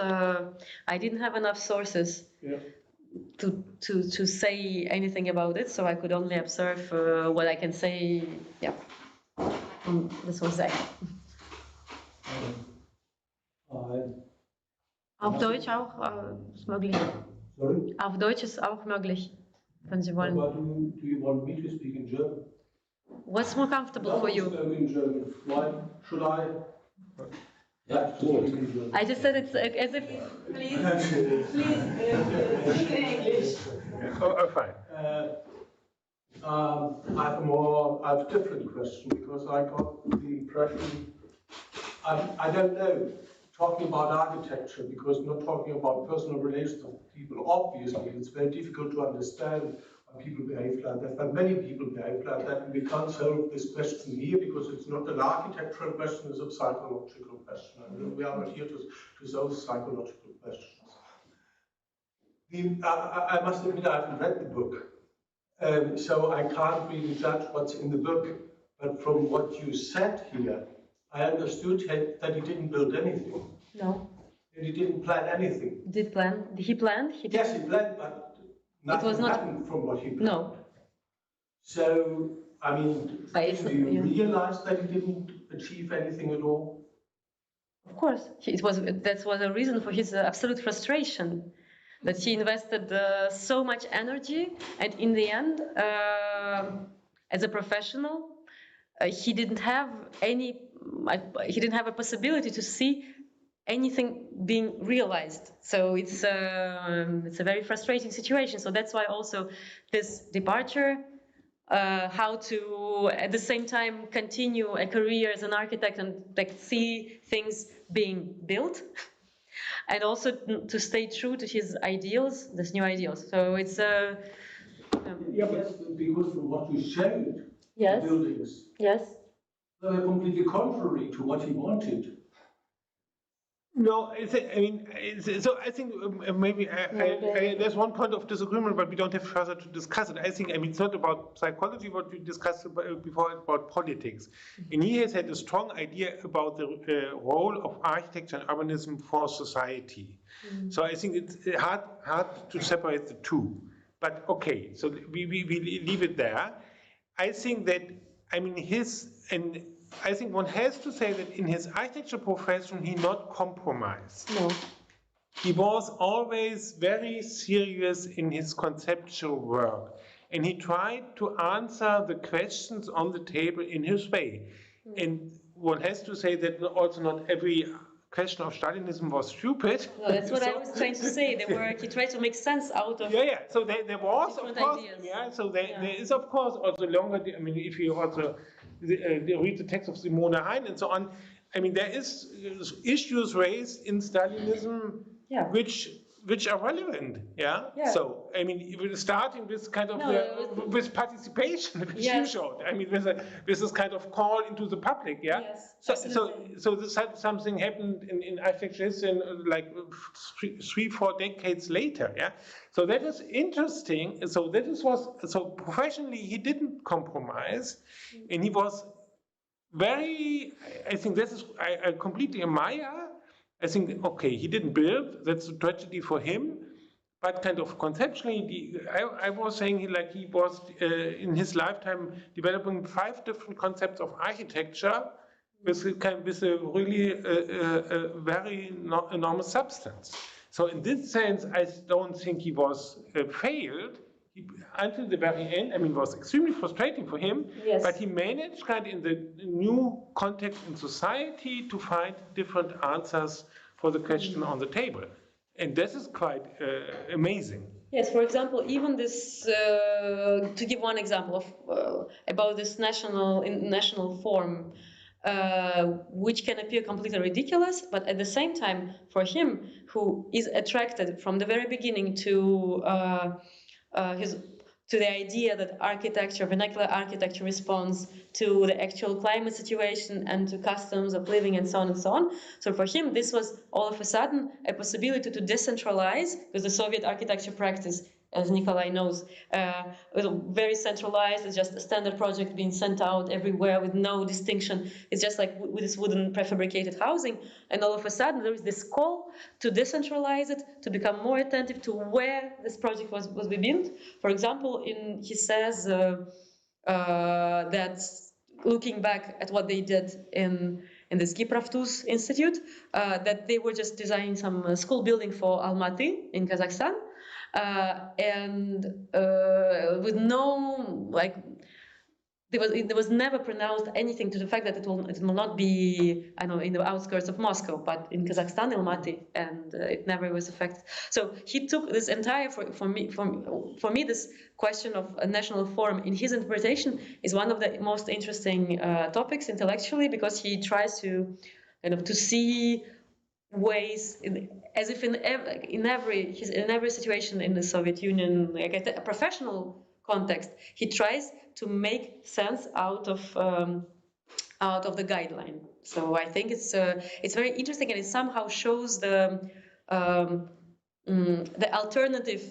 Speaker 2: I didn't have enough sources. Yeah. To say anything about it, so I could only observe what I can say. Yeah, this was that. Auf Deutsch auch ist möglich.
Speaker 6: Sorry?
Speaker 2: Auf Deutsch ist auch möglich, wenn Sie wollen.
Speaker 6: But do you want me to speak in German?
Speaker 2: What's more comfortable for you?
Speaker 6: In German. Why should I? Yeah,
Speaker 2: I just said it's as if, please speak in English.
Speaker 3: Oh, fine.
Speaker 6: I have a different question, because I got the impression, I don't know, talking about architecture, because not talking about personal relations of people, obviously it's very difficult to understand why people behave like that, but many people behave like that, and we can't solve this question here, because it's not an architectural question, it's a psychological question, and we are not here to solve psychological questions. I must admit I haven't read the book, so I can't really judge what's in the book, but from what you said here, I understood that he didn't build anything.
Speaker 2: No.
Speaker 6: And he didn't plan anything.
Speaker 2: Did plan? He planned?
Speaker 6: Yes, he planned, but nothing happened from what he planned.
Speaker 2: No.
Speaker 6: So, I mean, do you realize that he didn't achieve anything at all?
Speaker 2: Of course. That was a reason for his absolute frustration. That he invested so much energy, and in the end, as a professional, he didn't have a possibility to see anything being realized. So it's a very frustrating situation. So that's why also this departure, how to at the same time continue a career as an architect and like see things being built. And also to stay true to his ideals, these new ideals. So it's
Speaker 6: yeah, but because from what you showed,
Speaker 2: yes.
Speaker 6: The buildings,
Speaker 2: yes,
Speaker 6: they were completely contrary to what he wanted.
Speaker 3: No, so I think maybe there's one point of disagreement, but we don't have further to discuss it. I think, it's not about psychology, what we discussed before, about politics. And he has had a strong idea about the role of architecture and urbanism for society. So I think it's hard to separate the two. But okay, so we leave it there. I think that, I think one has to say that in his architecture profession, he not compromised.
Speaker 2: no,
Speaker 3: He was always very serious in his conceptual work. And he tried to answer the questions on the table in his way. And one has to say that also not every question of Stalinism was stupid.
Speaker 2: No, that's what I was trying to say. He tried to make sense out of.
Speaker 3: Yeah. So there was, of course,
Speaker 2: ideas.
Speaker 3: yeah. So there is, of course, also longer. If you also read the text of Simone Hein and so on, there is issues raised in Stalinism, which which are relevant, yeah?
Speaker 2: Yeah.
Speaker 3: So, I mean, we're starting with kind of with participation, which you showed. I mean, with this kind of call into the public, yeah?
Speaker 2: Yes,
Speaker 3: so this had something happened in architecture history like 3-4 decades later, yeah? So that is interesting. So so professionally he didn't compromise, and he was very, I think this is, I completely admire. I think, okay, he didn't build, that's a tragedy for him, but kind of conceptually, I was saying he was in his lifetime developing 5 different concepts of architecture with a really very enormous substance. So in this sense, I don't think he was failed. Until the very end, I mean, it was extremely frustrating for him, but he managed kind of in the new context in society to find different answers for the question on the table. And this is quite amazing.
Speaker 2: Yes, for example, even this, to give one example of about this national form, which can appear completely ridiculous, but at the same time, for him, who is attracted from the very beginning to the idea that architecture, vernacular architecture, responds to the actual climate situation and to customs of living and so on and so on. So for him, this was all of a sudden a possibility to decentralize, because the Soviet architecture practice, as Nikolai knows, was very centralized. It's just a standard project being sent out everywhere with no distinction. It's just like with this wooden prefabricated housing. And all of a sudden, there is this call to decentralize it, to become more attentive to where this project was built. For example, he says that looking back at what they did in this Gipravtus Institute, that they were just designing some school building for Almaty in Kazakhstan, and with no, like, there was never pronounced anything to the fact that it will not be, I know, in the outskirts of Moscow, but in Kazakhstan, Almaty, and it never was affected. So he took this entire, for me, this question of a national form in his interpretation is one of the most interesting topics intellectually, because he tries to kind of to see ways as if in every situation in the Soviet Union, like a professional context, he tries to make sense out of the guideline. So I think it's very interesting, and it somehow shows the alternative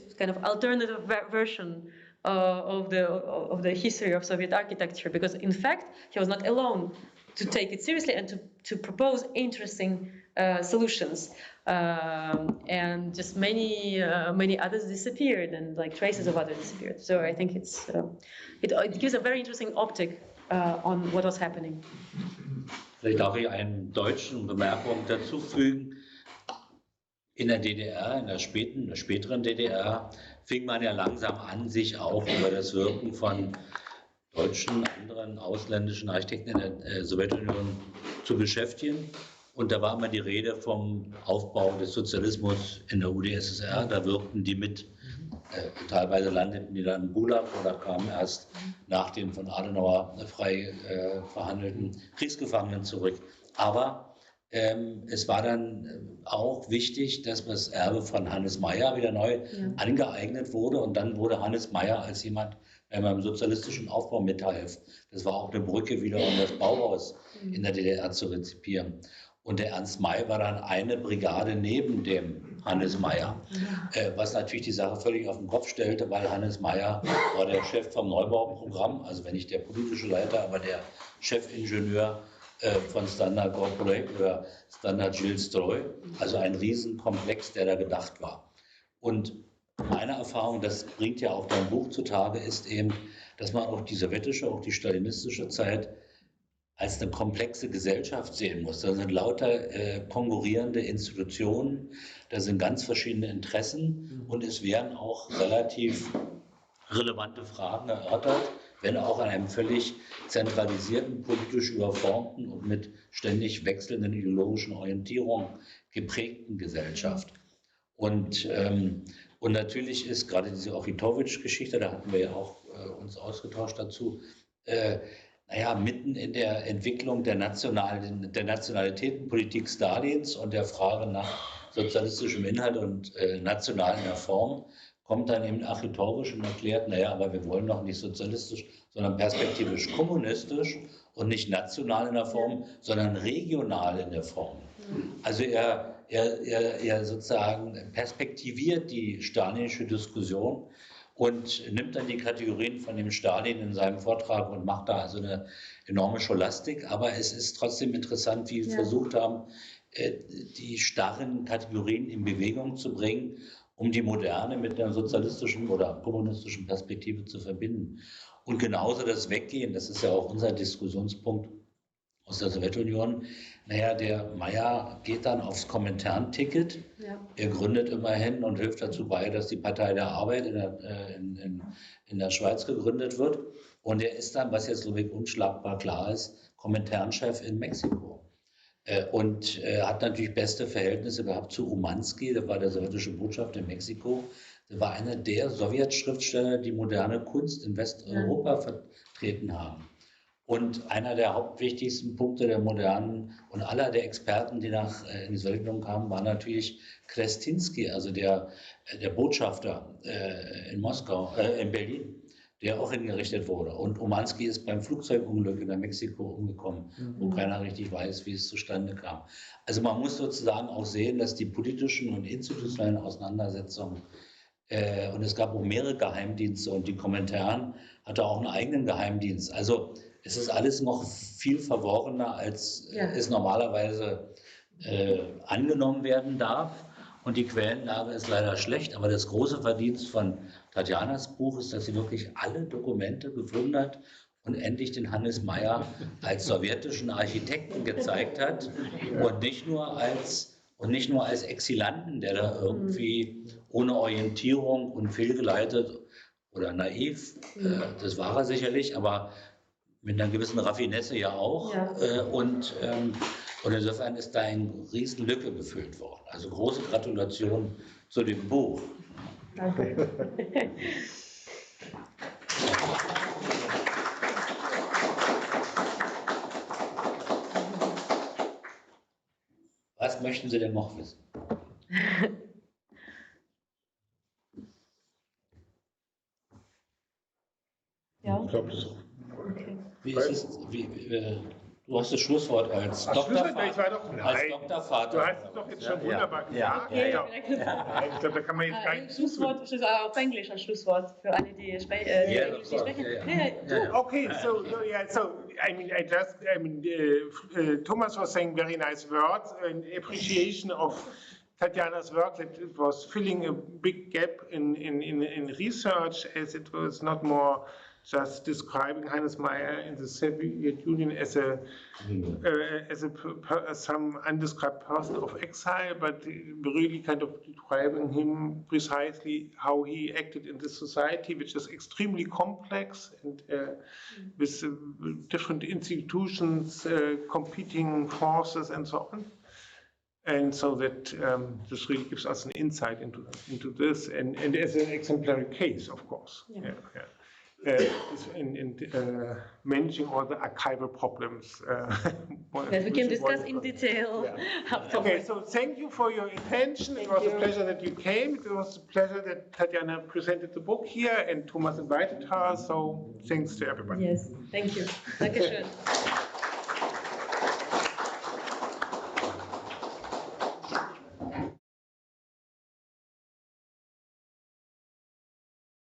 Speaker 2: version of the history of Soviet architecture, because in fact he was not alone to take it seriously and to propose interesting solutions, and just many others disappeared, and like traces of others disappeared. So I think it gives a very interesting optic on what was happening.
Speaker 1: Vielleicht darf ich eine deutsche Bemerkung dazu fügen. In der DDR, in der späteren DDR, fing man ja langsam an, sich auch über das Wirken von deutschen, anderen ausländischen Architekten in der Sowjetunion zu beschäftigen. Und da war immer die Rede vom Aufbau des Sozialismus in der UdSSR. Da wirkten die mit. Teilweise landeten die dann im Gulag oder kamen erst nach den von Adenauer frei verhandelten Kriegsgefangenen zurück. Aber es war dann auch wichtig, dass das Erbe von Hannes Meyer wieder neu angeeignet wurde. Und dann wurde Hannes Meyer als jemand, der beim sozialistischen Aufbau mithalf. Das war auch eine Brücke wieder, um das Bauhaus in der DDR zu rezipieren. Und der Ernst May war dann eine Brigade neben dem Hannes Meyer, was natürlich die Sache völlig auf den Kopf stellte, weil Hannes Meyer war der Chef vom Neubauprogramm, also wenn nicht der politische Leiter, aber der Chefingenieur von Standard Corporate oder Standard Gilles Stroy, also ein Riesenkomplex, der da gedacht war. Und meine Erfahrung, das bringt ja auch dein Buch zutage, ist eben, dass man auch die sowjetische, auch die stalinistische Zeit als eine komplexe Gesellschaft sehen muss. Da sind lauter konkurrierende Institutionen, da sind ganz verschiedene Interessen und es werden auch relativ relevante Fragen erörtert, wenn auch an einem völlig zentralisierten, politisch überformten und mit ständig wechselnden ideologischen Orientierungen geprägten Gesellschaft. Und natürlich ist gerade diese Ochitowitsch-Geschichte, da hatten wir ja auch uns ausgetauscht dazu, naja, mitten in der Entwicklung der Nationalitätenpolitik Stalins und der Frage nach sozialistischem Inhalt und national in der Form, kommt dann eben architektorisch und erklärt, naja, aber wir wollen doch nicht sozialistisch, sondern perspektivisch kommunistisch und nicht national in der Form, sondern regional in der Form. Also er sozusagen perspektiviert die stalinische Diskussion und nimmt dann die Kategorien von dem Stalin in seinem Vortrag und macht da also eine enorme Scholastik. Aber es ist trotzdem interessant, wie wir versucht haben, die starren Kategorien in Bewegung zu bringen, um die Moderne mit einer sozialistischen oder kommunistischen Perspektive zu verbinden. Und genauso das Weggehen, das ist ja auch unser Diskussionspunkt aus der Sowjetunion. Naja, der Meyer geht dann aufs Komintern-Ticket. Ja. Er gründet immerhin und hilft dazu bei, dass die Partei der Arbeit in der Schweiz gegründet wird. Und er ist dann, was jetzt glaube unschlagbar klar ist, Komintern-Chef in Mexiko. Und hat natürlich beste Verhältnisse gehabt zu Umansky, der war der sowjetische Botschafter in Mexiko. Der war einer der Sowjetschriftsteller, die moderne Kunst in Westeuropa vertreten haben. Und einer der hauptwichtigsten Punkte der modernen und aller der Experten, die in die Sowjetunion kamen, war natürlich Krestinsky, also der Botschafter in Moskau, in Berlin, der auch hingerichtet wurde. Und Umansky ist beim Flugzeugunglück in Mexiko umgekommen, wo keiner richtig weiß, wie es zustande kam. Also man muss sozusagen auch sehen, dass die politischen und institutionellen Auseinandersetzungen, und es gab auch mehrere Geheimdienste und die Komintern hatte auch einen eigenen Geheimdienst. Also es ist alles noch viel verworrener, als es normalerweise angenommen werden darf. Und die Quellenlage ist leider schlecht. Aber das große Verdienst von Tatjanas Buch ist, dass sie wirklich alle Dokumente gefunden hat und endlich den Hannes Meyer als sowjetischen Architekten gezeigt hat und nicht nur als Exilanten, der da irgendwie ohne Orientierung und fehlgeleitet oder naiv, das war er sicherlich, aber mit einer gewissen Raffinesse ja auch. Ja. Und insofern ist da eine riesen Lücke gefüllt worden. Also große Gratulation zu dem Buch. Danke. Was möchten Sie denn noch wissen?
Speaker 3: Ja. Ich glaube, das ist
Speaker 1: okay. Wie ist es, du hast das Schlusswort als Doktorvater.
Speaker 3: Du hast es doch jetzt schon wunderbar gesagt. Ich glaube, da kann man jetzt gar nicht.
Speaker 2: Schlusswort, auf Englisch ein Schlusswort für alle, die Englisch sprechen.
Speaker 3: Okay, so Thomas was saying very nice words and appreciation of Tatjana's work, that it was filling a big gap in research, as it was not more just describing Hannes Meyer in the Soviet Union as some undescribed person of exile, but really kind of describing him precisely how he acted in this society, which is extremely complex and with different institutions, competing forces, and so on. And so that this really gives us an insight into this, and as an exemplary case, of course. In managing all the archival problems.
Speaker 2: That we can discuss in detail.
Speaker 3: Yeah. Okay, so thank you for your attention. It was a pleasure that you came. It was a pleasure that Tatjana presented the book here and Thomas invited her. So thanks to everybody.
Speaker 2: Yes, thank you. Dankeschön.